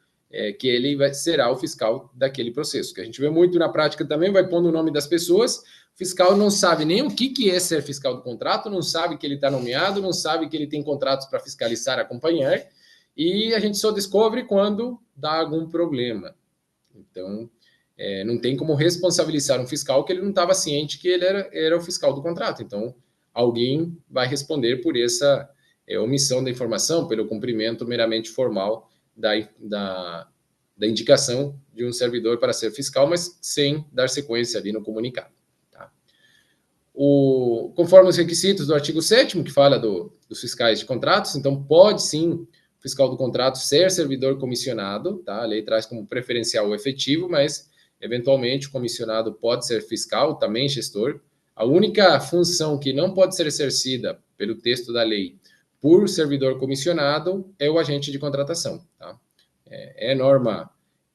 que ele será o fiscal daquele processo. Que a gente vê muito na prática também, vai pondo o nome das pessoas, o fiscal não sabe nem o que é ser fiscal do contrato, não sabe que ele está nomeado, não sabe que ele tem contratos para fiscalizar, acompanhar, e a gente só descobre quando dá algum problema. Então, não tem como responsabilizar um fiscal que ele não estava ciente que ele era o fiscal do contrato. Então, alguém vai responder por essa omissão da informação, pelo cumprimento meramente formal da indicação de um servidor para ser fiscal, mas sem dar sequência ali no comunicado. Tá? Conforme os requisitos do artigo 7º, que fala dos fiscais de contratos, então pode sim o fiscal do contrato ser servidor comissionado, tá? A lei traz como preferencial o efetivo, mas eventualmente o comissionado pode ser fiscal, também gestor. A única função que não pode ser exercida pelo texto da lei por servidor comissionado é o agente de contratação, tá? É norma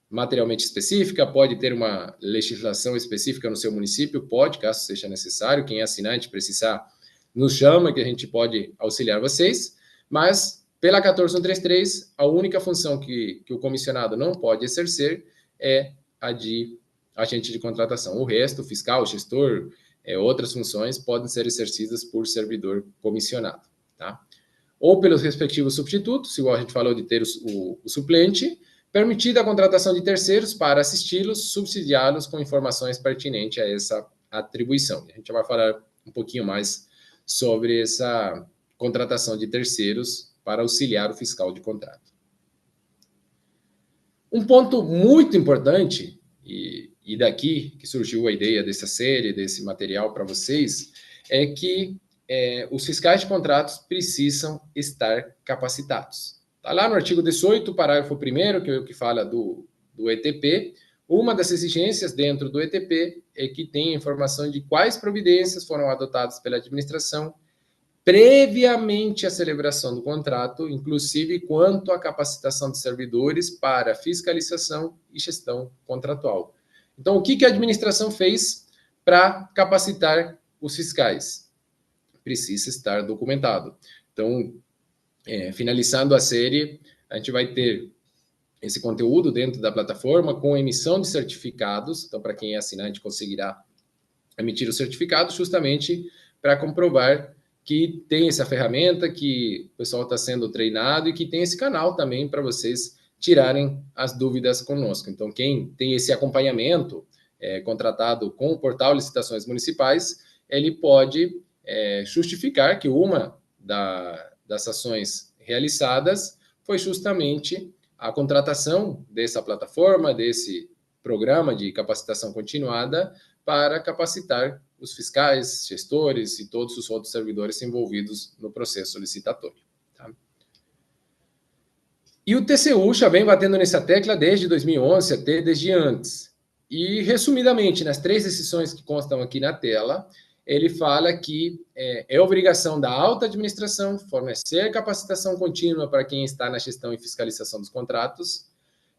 materialmente específica, pode ter uma legislação específica no seu município, pode, caso seja necessário, quem é assinante precisar, nos chama que a gente pode auxiliar vocês, mas pela 14133, a única função que o comissionado não pode exercer é a de agente de contratação. O resto, fiscal, gestor, outras funções podem ser exercidas por servidor comissionado, tá? Ou pelos respectivos substitutos, igual a gente falou de ter o suplente, permitida a contratação de terceiros para assisti-los, subsidiá-los com informações pertinentes a essa atribuição. A gente vai falar um pouquinho mais sobre essa contratação de terceiros para auxiliar o fiscal de contrato. Um ponto muito importante, e daqui que surgiu a ideia dessa série, desse material para vocês, é que os fiscais de contratos precisam estar capacitados. Está lá no artigo 18, parágrafo 1º, que fala do ETP. Uma das exigências dentro do ETP é que tenha informação de quais providências foram adotadas pela administração previamente à celebração do contrato, inclusive quanto à capacitação de servidores para fiscalização e gestão contratual. Então, o que a administração fez para capacitar os fiscais? Precisa estar documentado. Então, finalizando a série, a gente vai ter esse conteúdo dentro da plataforma com emissão de certificados. Então, para quem é assinante, conseguirá emitir o certificado justamente para comprovar que tem essa ferramenta, que o pessoal está sendo treinado e que tem esse canal também para vocês tirarem as dúvidas conosco. Então, quem tem esse acompanhamento contratado com o portal Licitações Municipais, ele pode justificar que uma das ações realizadas foi justamente a contratação dessa plataforma, desse programa de capacitação continuada para capacitar os fiscais, gestores e todos os outros servidores envolvidos no processo licitatório. Tá? E o TCU já vem batendo nessa tecla desde 2011, até desde antes. E, resumidamente, nas 3 decisões que constam aqui na tela, ele fala que é obrigação da alta administração fornecer capacitação contínua para quem está na gestão e fiscalização dos contratos,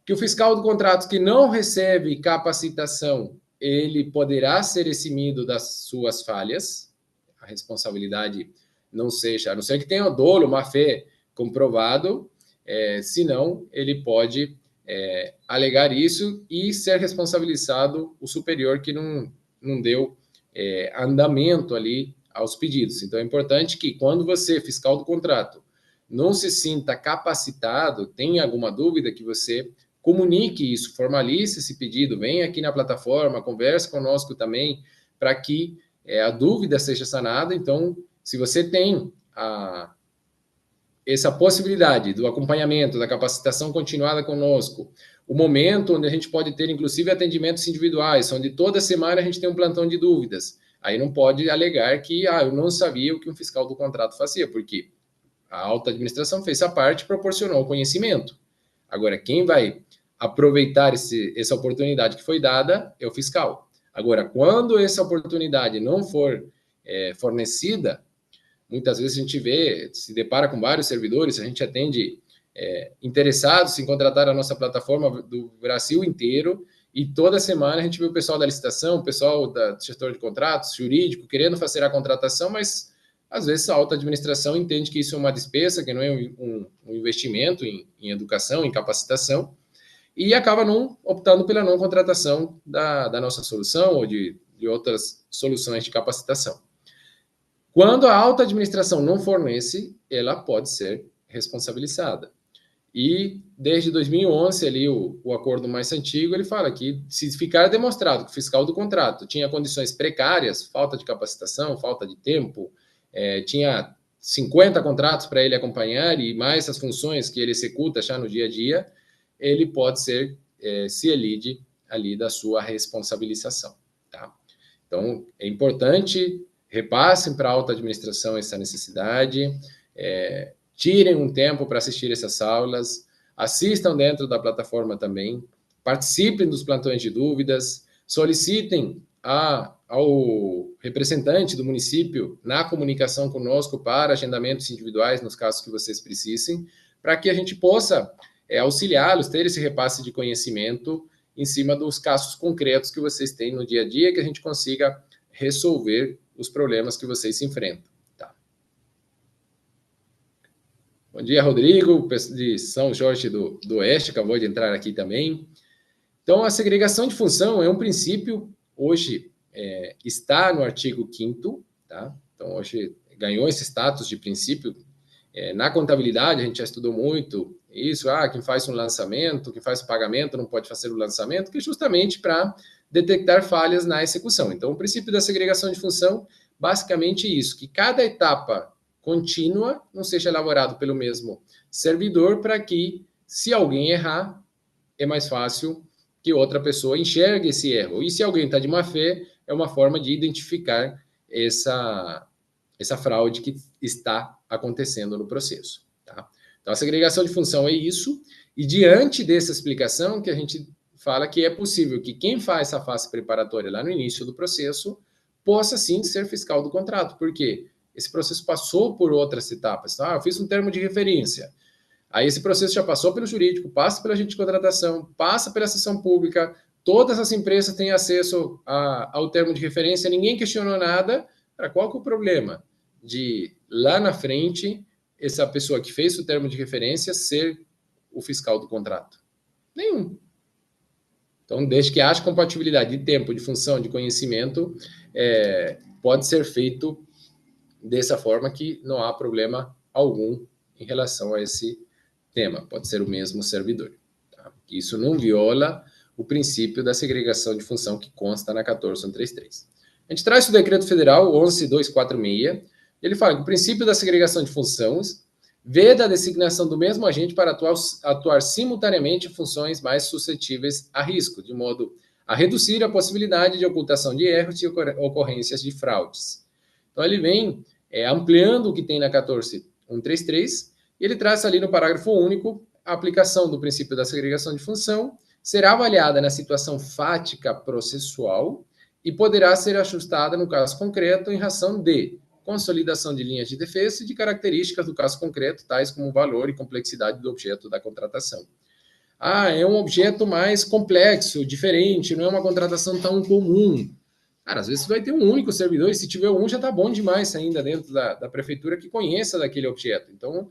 que o fiscal do contrato que não recebe capacitação, ele poderá ser eximido das suas falhas, a responsabilidade não seja, a não ser que tenha dolo, má-fé comprovado, senão ele pode alegar isso e ser responsabilizado o superior que não deu andamento ali aos pedidos. Então, é importante que quando você, fiscal do contrato, não se sinta capacitado, tenha alguma dúvida, que você comunique isso, formalize esse pedido, venha aqui na plataforma, converse conosco também, para que a dúvida seja sanada. Então, se você tem essa possibilidade do acompanhamento, da capacitação continuada conosco, o momento onde a gente pode ter, inclusive, atendimentos individuais, onde toda semana a gente tem um plantão de dúvidas, aí não pode alegar que eu não sabia o que um fiscal do contrato fazia, porque a alta administração fez a parte, proporcionou o conhecimento. Agora, quem vai aproveitar essa oportunidade que foi dada é o fiscal. Agora, quando essa oportunidade não for fornecida, muitas vezes a gente se depara com vários servidores, a gente atende interessados em contratar a nossa plataforma do Brasil inteiro, e toda semana a gente vê o pessoal da licitação, o pessoal do gestor de contratos, jurídico, querendo fazer a contratação, mas às vezes a alta administração entende que isso é uma despesa, que não é um investimento em educação, em capacitação, e acaba optando pela não contratação da nossa solução ou de outras soluções de capacitação. Quando a alta administração não fornece, ela pode ser responsabilizada. E desde 2011, ali, o acordo mais antigo, ele fala que se ficar demonstrado que o fiscal do contrato tinha condições precárias, falta de capacitação, falta de tempo, tinha 50 contratos para ele acompanhar e mais as funções que ele executa já no dia a dia, ele pode ser, se elide ali da sua responsabilização. Tá? Então, é importante, repassem para a alta administração essa necessidade, tirem um tempo para assistir essas aulas, assistam dentro da plataforma também, participem dos plantões de dúvidas, solicitem ao representante do município na comunicação conosco para agendamentos individuais, nos casos que vocês precisem, para que a gente possa auxiliá-los, ter esse repasse de conhecimento em cima dos casos concretos que vocês têm no dia a dia, que a gente consiga resolver os problemas que vocês se enfrentam. Tá? Bom dia, Rodrigo, de São Jorge do Oeste, acabou de entrar aqui também. Então, a segregação de função é um princípio, hoje está no artigo 5º, tá? Então, hoje ganhou esse status de princípio. Na contabilidade, a gente já estudou muito isso, quem faz um lançamento, quem faz o pagamento não pode fazer o lançamento, que é justamente para detectar falhas na execução. Então, o princípio da segregação de função, basicamente isso, que cada etapa contínua não seja elaborado pelo mesmo servidor, para que, se alguém errar, é mais fácil que outra pessoa enxergue esse erro. E se alguém está de má fé, é uma forma de identificar essa fraude que está acontecendo no processo. Tá? Então, a segregação de função é isso, e diante dessa explicação que a gente fala que é possível que quem faz essa fase preparatória lá no início do processo possa, sim, ser fiscal do contrato, porque esse processo passou por outras etapas. Tá? Eu fiz um termo de referência, aí esse processo já passou pelo jurídico, passa pela agente de contratação, passa pela sessão pública, todas as empresas têm acesso ao termo de referência, ninguém questionou nada. Qual que é o problema de, lá na frente, essa pessoa que fez o termo de referência ser o fiscal do contrato? Nenhum. Então, desde que haja compatibilidade de tempo, de função, de conhecimento, pode ser feito dessa forma, que não há problema algum em relação a esse tema. Pode ser o mesmo servidor. Tá? Isso não viola o princípio da segregação de função que consta na 14133. A gente traz o decreto federal 11.246, ele fala que o princípio da segregação de funções veda a designação do mesmo agente para atuar simultaneamente em funções mais suscetíveis a risco, de modo a reduzir a possibilidade de ocultação de erros e ocorrências de fraudes. Então, ele vem ampliando o que tem na 14133, e ele traz ali no parágrafo único a aplicação do princípio da segregação de função será avaliada na situação fática processual e poderá ser ajustada no caso concreto em razão de consolidação de linhas de defesa e de características do caso concreto, tais como valor e complexidade do objeto da contratação. Ah, é um objeto mais complexo, diferente, não é uma contratação tão comum. Cara, às vezes vai ter um único servidor, e se tiver um, já está bom demais ainda dentro da prefeitura que conheça daquele objeto. Então,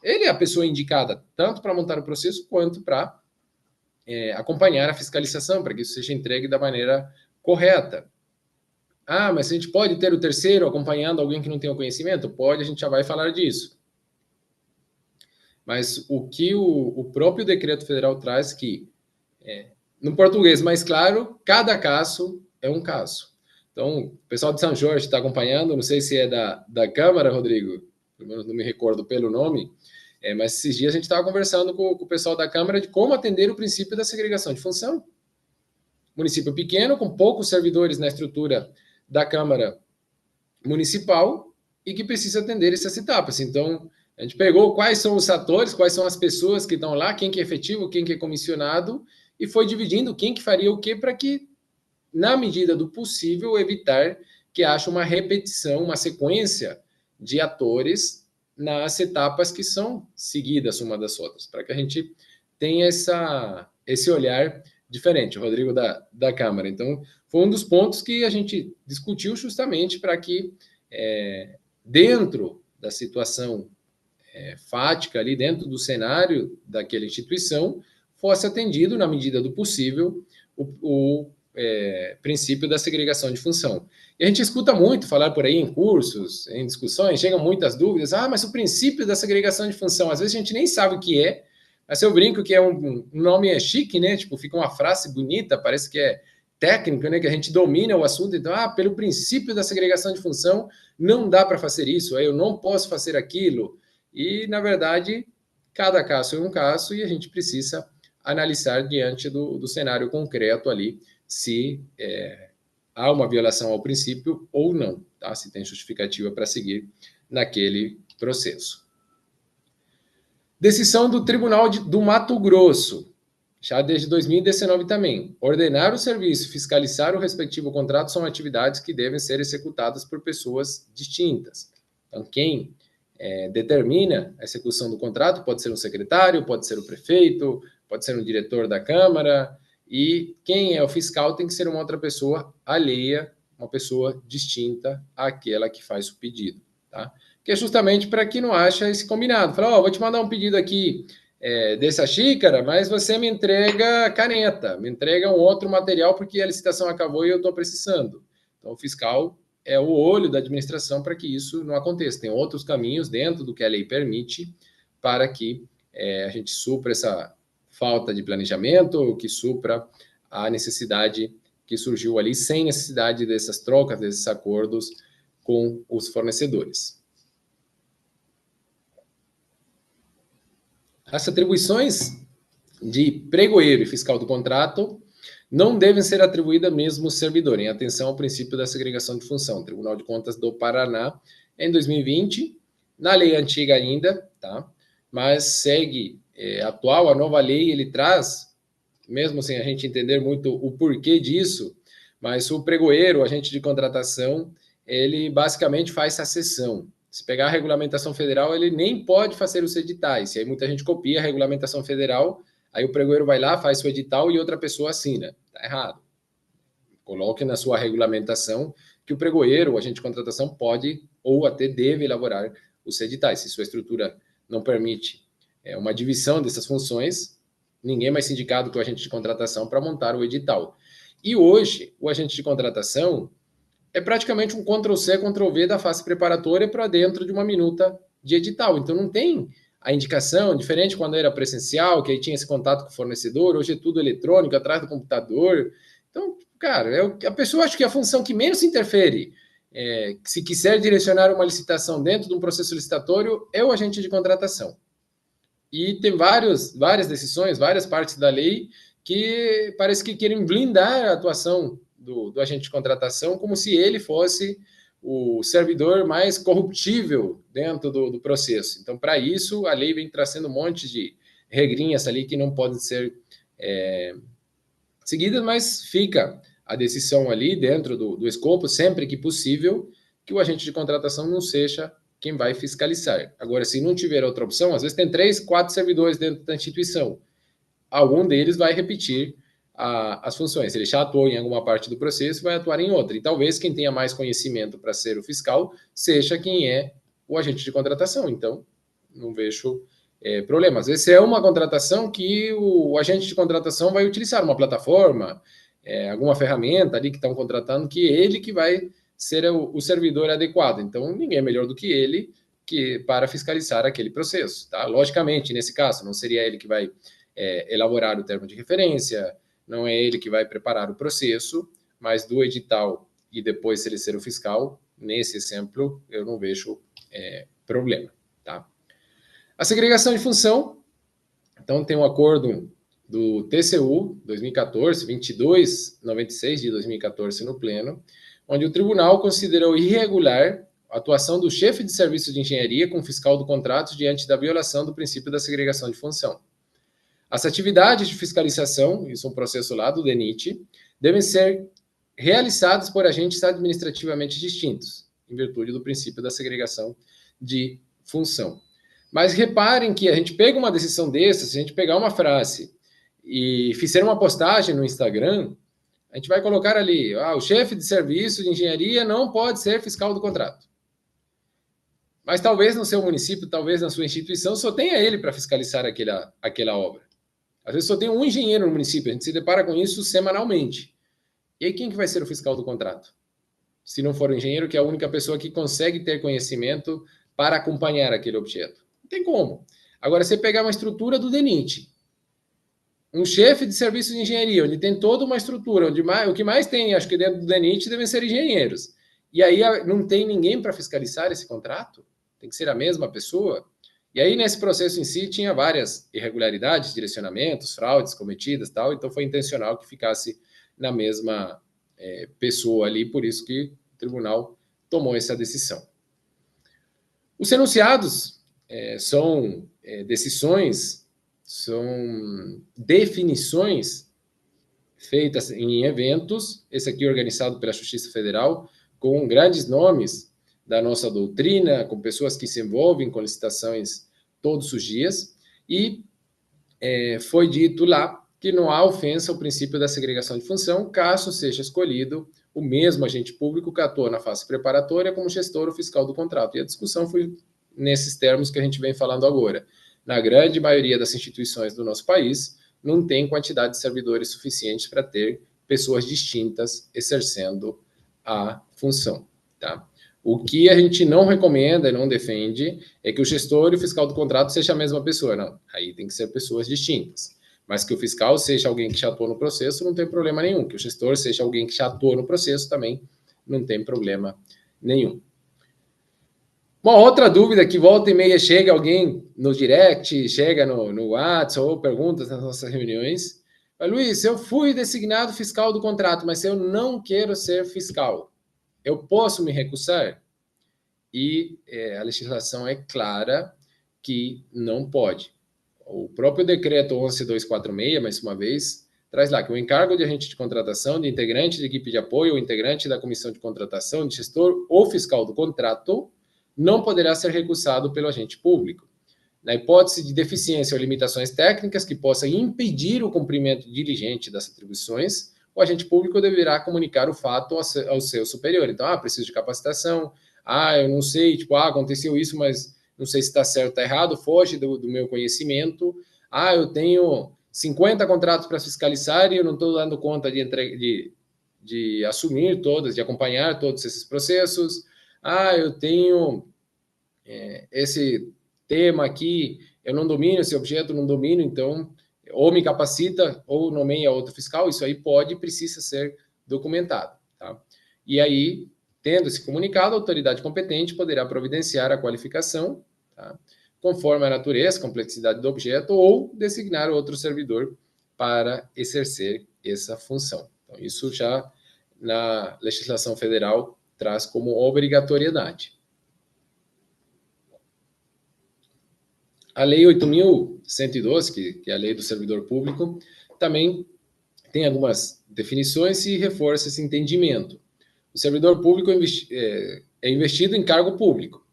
ele é a pessoa indicada tanto para montar o processo quanto para acompanhar a fiscalização, para que isso seja entregue da maneira correta. Ah, mas a gente pode ter o terceiro acompanhando alguém que não tem o conhecimento? Pode, a gente já vai falar disso. Mas o que o próprio decreto federal traz que, no português mais claro, cada caso é um caso. Então, o pessoal de São Jorge está acompanhando, não sei se é da Câmara, Rodrigo, pelo menos não me recordo pelo nome, mas esses dias a gente estava conversando com o pessoal da Câmara de como atender o princípio da segregação de função. Município pequeno, com poucos servidores na estrutura da Câmara Municipal e que precisa atender essas etapas. Então, a gente pegou quais são os atores, quais são as pessoas que estão lá, quem que é efetivo, quem que é comissionado, e foi dividindo quem que faria o quê para que, na medida do possível, evitar que haja uma repetição, uma sequência de atores nas etapas que são seguidas uma das outras, para que a gente tenha esse olhar diferente, o Rodrigo da Câmara. Então, foi um dos pontos que a gente discutiu justamente para que, dentro da situação fática, ali dentro do cenário daquela instituição, fosse atendido, na medida do possível, o princípio da segregação de função. E a gente escuta muito falar por aí em cursos, em discussões, chegam muitas dúvidas, mas o princípio da segregação de função, às vezes a gente nem sabe o que é, mas eu brinco que um nome chique, né? Tipo, fica uma frase bonita, parece que é técnico, né? Que a gente domina o assunto, então, pelo princípio da segregação de função, não dá para fazer isso, eu não posso fazer aquilo. E, na verdade, cada caso é um caso e a gente precisa analisar diante do cenário concreto ali se há uma violação ao princípio ou não, tá? Se tem justificativa para seguir naquele processo. Decisão do Tribunal do Mato Grosso, já desde 2019 também. Ordenar o serviço, fiscalizar o respectivo contrato são atividades que devem ser executadas por pessoas distintas. Então, quem determina a execução do contrato pode ser um secretário, pode ser o prefeito, pode ser um diretor da Câmara, e quem é o fiscal tem que ser uma outra pessoa alheia, uma pessoa distinta àquela que faz o pedido, tá? Que é justamente para que não haja esse combinado. Fala, vou te mandar um pedido aqui dessa xícara, mas você me entrega caneta, me entrega um outro material porque a licitação acabou e eu estou precisando. Então, o fiscal é o olho da administração para que isso não aconteça. Tem outros caminhos dentro do que a lei permite para que a gente supra essa falta de planejamento, que supra a necessidade que surgiu ali, sem necessidade dessas trocas, desses acordos com os fornecedores. As atribuições de pregoeiro e fiscal do contrato não devem ser atribuídas mesmo ao servidor, em atenção ao princípio da segregação de função. Tribunal de Contas do Paraná, em 2020, na lei antiga ainda, tá? Mas segue atual, a nova lei, ele traz, mesmo sem a gente entender muito o porquê disso, mas o pregoeiro, o agente de contratação, ele basicamente faz a cessão. Se pegar a regulamentação federal, ele nem pode fazer os editais. E aí muita gente copia a regulamentação federal, aí o pregoeiro vai lá, faz o edital e outra pessoa assina. Está errado. Coloque na sua regulamentação que o pregoeiro, o agente de contratação, pode ou até deve elaborar os editais. Se sua estrutura não permite uma divisão dessas funções, ninguém é mais indicado que o agente de contratação para montar o edital. E hoje, o agente de contratação é praticamente um Ctrl+C, Ctrl+V da fase preparatória para dentro de uma minuta de edital. Então, não tem a indicação, diferente quando era presencial, que aí tinha esse contato com o fornecedor, hoje é tudo eletrônico, atrás do computador. Então, cara, a pessoa acha que a função que menos interfere, se quiser direcionar uma licitação dentro de um processo licitatório, é o agente de contratação. E tem várias decisões, várias partes da lei que parece que querem blindar a atuação do agente de contratação como se ele fosse o servidor mais corruptível dentro do processo. Então, para isso, a lei vem trazendo um monte de regrinhas ali que não podem ser seguidas, mas fica a decisão ali dentro do escopo, sempre que possível, que o agente de contratação não seja quem vai fiscalizar. Agora, se não tiver outra opção, às vezes tem 3, 4 servidores dentro da instituição. Algum deles vai repetir as funções. Se ele já atuou em alguma parte do processo, vai atuar em outra. E talvez quem tenha mais conhecimento para ser o fiscal seja quem é o agente de contratação. Então, não vejo problema. Às vezes é uma contratação que o agente de contratação vai utilizar uma plataforma, alguma ferramenta ali que estão contratando, que ele que vai ser o servidor adequado. Então, ninguém é melhor do que ele para fiscalizar aquele processo. Tá? Logicamente, nesse caso, não seria ele que vai elaborar o termo de referência, não é ele que vai preparar o processo, mas do edital e depois ele ser o fiscal, nesse exemplo, eu não vejo problema. Tá? A segregação de função, então tem um acordo do TCU 2014, 2296 de 2014 no pleno, onde o tribunal considerou irregular a atuação do chefe de serviço de engenharia com o fiscal do contrato diante da violação do princípio da segregação de função. As atividades de fiscalização, isso é um processo lá do DENIT, devem ser realizadas por agentes administrativamente distintos, em virtude do princípio da segregação de função. Mas reparem que a gente pega uma decisão dessa, se a gente pegar uma frase e fizer uma postagem no Instagram, a gente vai colocar ali, o chefe de serviço de engenharia não pode ser fiscal do contrato. Mas talvez no seu município, talvez na sua instituição, só tenha ele para fiscalizar aquela obra. Às vezes só tem um engenheiro no município, a gente se depara com isso semanalmente. E aí quem que vai ser o fiscal do contrato? Se não for o engenheiro, que é a única pessoa que consegue ter conhecimento para acompanhar aquele objeto. Não tem como. Agora, você pegar uma estrutura do DENIT, um chefe de serviço de engenharia, onde tem toda uma estrutura, onde o que mais tem, acho que dentro do DENIT, devem ser engenheiros. E aí não tem ninguém para fiscalizar esse contrato? Tem que ser a mesma pessoa? E aí, nesse processo em si, tinha várias irregularidades, direcionamentos, fraudes cometidas e tal, então foi intencional que ficasse na mesma pessoa ali, por isso que o tribunal tomou essa decisão. Os enunciados são decisões, são definições feitas em eventos, esse aqui organizado pela Justiça Federal, com grandes nomes da nossa doutrina, com pessoas que se envolvem com licitações todos os dias, e foi dito lá que não há ofensa ao princípio da segregação de função, caso seja escolhido o mesmo agente público que atua na fase preparatória como gestor ou fiscal do contrato. E a discussão foi nesses termos que a gente vem falando agora. Na grande maioria das instituições do nosso país, não tem quantidade de servidores suficientes para ter pessoas distintas exercendo a função. Tá? O que a gente não recomenda e não defende é que o gestor e o fiscal do contrato seja a mesma pessoa. Não, aí tem que ser pessoas distintas. Mas que o fiscal seja alguém que já atuou no processo, não tem problema nenhum. Que o gestor seja alguém que já atuou no processo, também não tem problema nenhum. Uma outra dúvida que volta e meia chega alguém no direct, chega no WhatsApp ou perguntas nas nossas reuniões. Luiz, eu fui designado fiscal do contrato, mas eu não quero ser fiscal. Eu posso me recusar? E a legislação é clara que não pode. O próprio decreto 11.246, mais uma vez, traz lá que o encargo de agente de contratação, de integrante de equipe de apoio ou integrante da comissão de contratação, de gestor ou fiscal do contrato, não poderá ser recusado pelo agente público. Na hipótese de deficiência ou limitações técnicas que possam impedir o cumprimento diligente das atribuições, o agente público deverá comunicar o fato ao seu superior. Então, preciso de capacitação, eu não sei, aconteceu isso, mas não sei se está certo ou está errado, foge do meu conhecimento. Eu tenho 50 contratos para fiscalizar e eu não estou dando conta de assumir todas, de acompanhar todos esses processos. Eu tenho esse tema aqui, eu não domino esse objeto, não domino, então ou me capacita ou nomeia outro fiscal, isso aí pode e precisa ser documentado. Tá? E aí, tendo esse comunicado, a autoridade competente poderá providenciar a qualificação, tá? Conforme a natureza, complexidade do objeto, ou designar outro servidor para exercer essa função. Então, isso já na legislação federal traz como obrigatoriedade. A Lei 8.112, que é a Lei do Servidor Público, também tem algumas definições e reforça esse entendimento. O servidor público é investido em cargo público.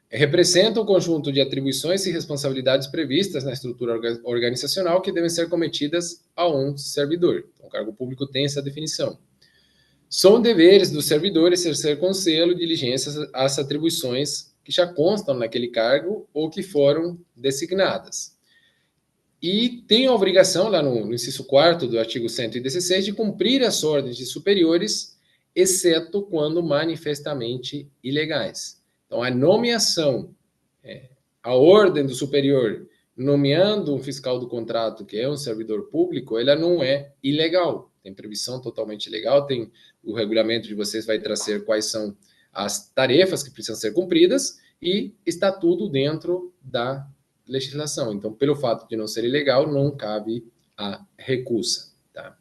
Representa um conjunto de atribuições e responsabilidades previstas na estrutura organizacional que devem ser cometidas a um servidor. Então, o cargo público tem essa definição. São deveres do servidor exercer com zelo e diligência as atribuições que já constam naquele cargo ou que foram designadas. E tem a obrigação, lá no inciso 4º do artigo 116, de cumprir as ordens de superiores, exceto quando manifestamente ilegais. Então, a nomeação, a ordem do superior nomeando um fiscal do contrato, que é um servidor público, ela não é ilegal. Tem previsão totalmente legal, tem o regulamento de vocês vai trazer quais são as tarefas que precisam ser cumpridas e está tudo dentro da legislação. Então, pelo fato de não ser ilegal, não cabe a recusa. Tá?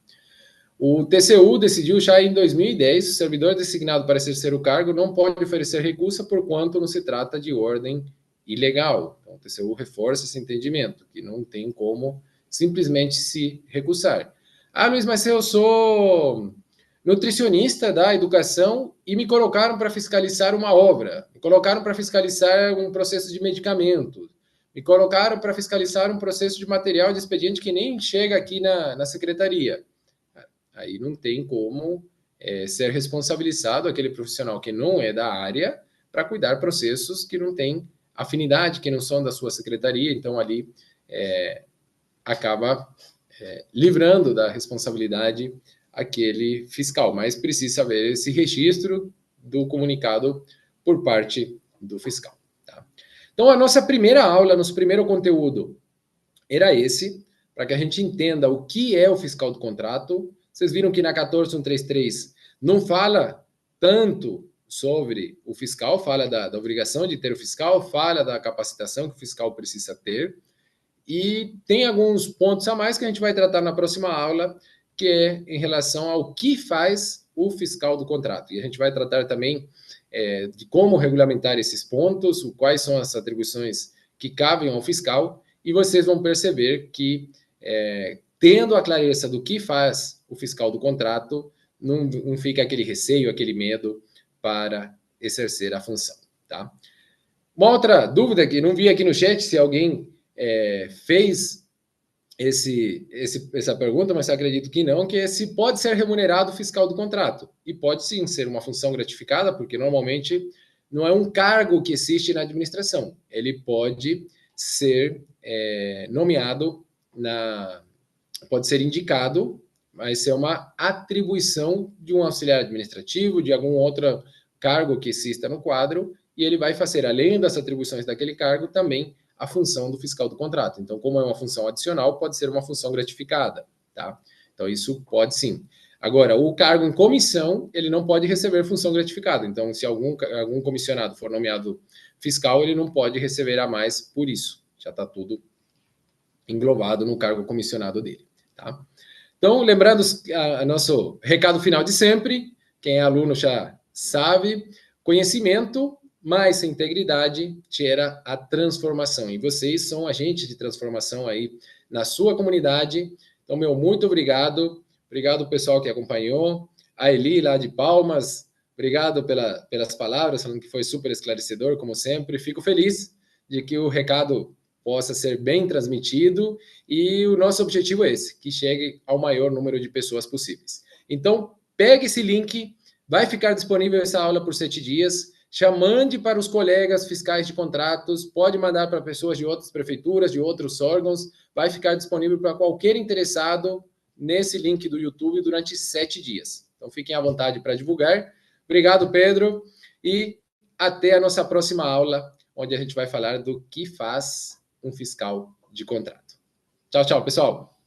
O TCU decidiu já em 2010, o servidor designado para exercer o cargo não pode oferecer recusa por quanto não se trata de ordem ilegal. Então, o TCU reforça esse entendimento, que não tem como simplesmente se recusar. Ah, Luiz, mas eu sou nutricionista da educação e me colocaram para fiscalizar uma obra, me colocaram para fiscalizar um processo de medicamento, me colocaram para fiscalizar um processo de material de expediente que nem chega aqui na secretaria. Aí não tem como ser responsabilizado aquele profissional que não é da área para cuidar processos que não têm afinidade, que não são da sua secretaria, então ali acaba livrando da responsabilidade aquele fiscal, mas precisa haver esse registro do comunicado por parte do fiscal. Tá? Então, a nossa primeira aula, nosso primeiro conteúdo era esse, para que a gente entenda o que é o fiscal do contrato. Vocês viram que na 14133 não fala tanto sobre o fiscal, fala da obrigação de ter o fiscal, fala da capacitação que o fiscal precisa ter, e tem alguns pontos a mais que a gente vai tratar na próxima aula, que é em relação ao que faz o fiscal do contrato. E a gente vai tratar também de como regulamentar esses pontos, quais são as atribuições que cabem ao fiscal, e vocês vão perceber que, tendo a clareza do que faz o fiscal do contrato, não fica aquele receio, aquele medo para exercer a função. Tá? Uma outra dúvida que não vi aqui no chat, se alguém fez essa pergunta, mas eu acredito que não, que é se pode ser remunerado o fiscal do contrato. E pode sim ser uma função gratificada, porque normalmente não é um cargo que existe na administração. Ele pode ser nomeado, pode ser indicado, mas é uma atribuição de um auxiliar administrativo, de algum outro cargo que exista no quadro, e ele vai fazer, além das atribuições daquele cargo, também a função do fiscal do contrato. Então, como é uma função adicional, pode ser uma função gratificada, tá? Então, isso pode sim. Agora, o cargo em comissão, ele não pode receber função gratificada. Então, se algum comissionado for nomeado fiscal, ele não pode receber a mais por isso. Já está tudo englobado no cargo comissionado dele, tá? Então, lembrando nosso recado final de sempre, quem é aluno já sabe, conhecimento mais integridade gera a transformação. E vocês são agentes de transformação aí na sua comunidade. Então, meu muito obrigado. Obrigado, pessoal que acompanhou. A Eli, lá de Palmas, obrigado pelas palavras, falando que foi super esclarecedor, como sempre. Fico feliz de que o recado possa ser bem transmitido e o nosso objetivo é esse, que chegue ao maior número de pessoas possíveis. Então, pegue esse link, vai ficar disponível essa aula por 7 dias. Já mande para os colegas fiscais de contratos, pode mandar para pessoas de outras prefeituras, de outros órgãos, vai ficar disponível para qualquer interessado nesse link do YouTube durante 7 dias. Então, fiquem à vontade para divulgar. Obrigado, Pedro, e até a nossa próxima aula, onde a gente vai falar do que faz um fiscal de contrato. Tchau, tchau, pessoal!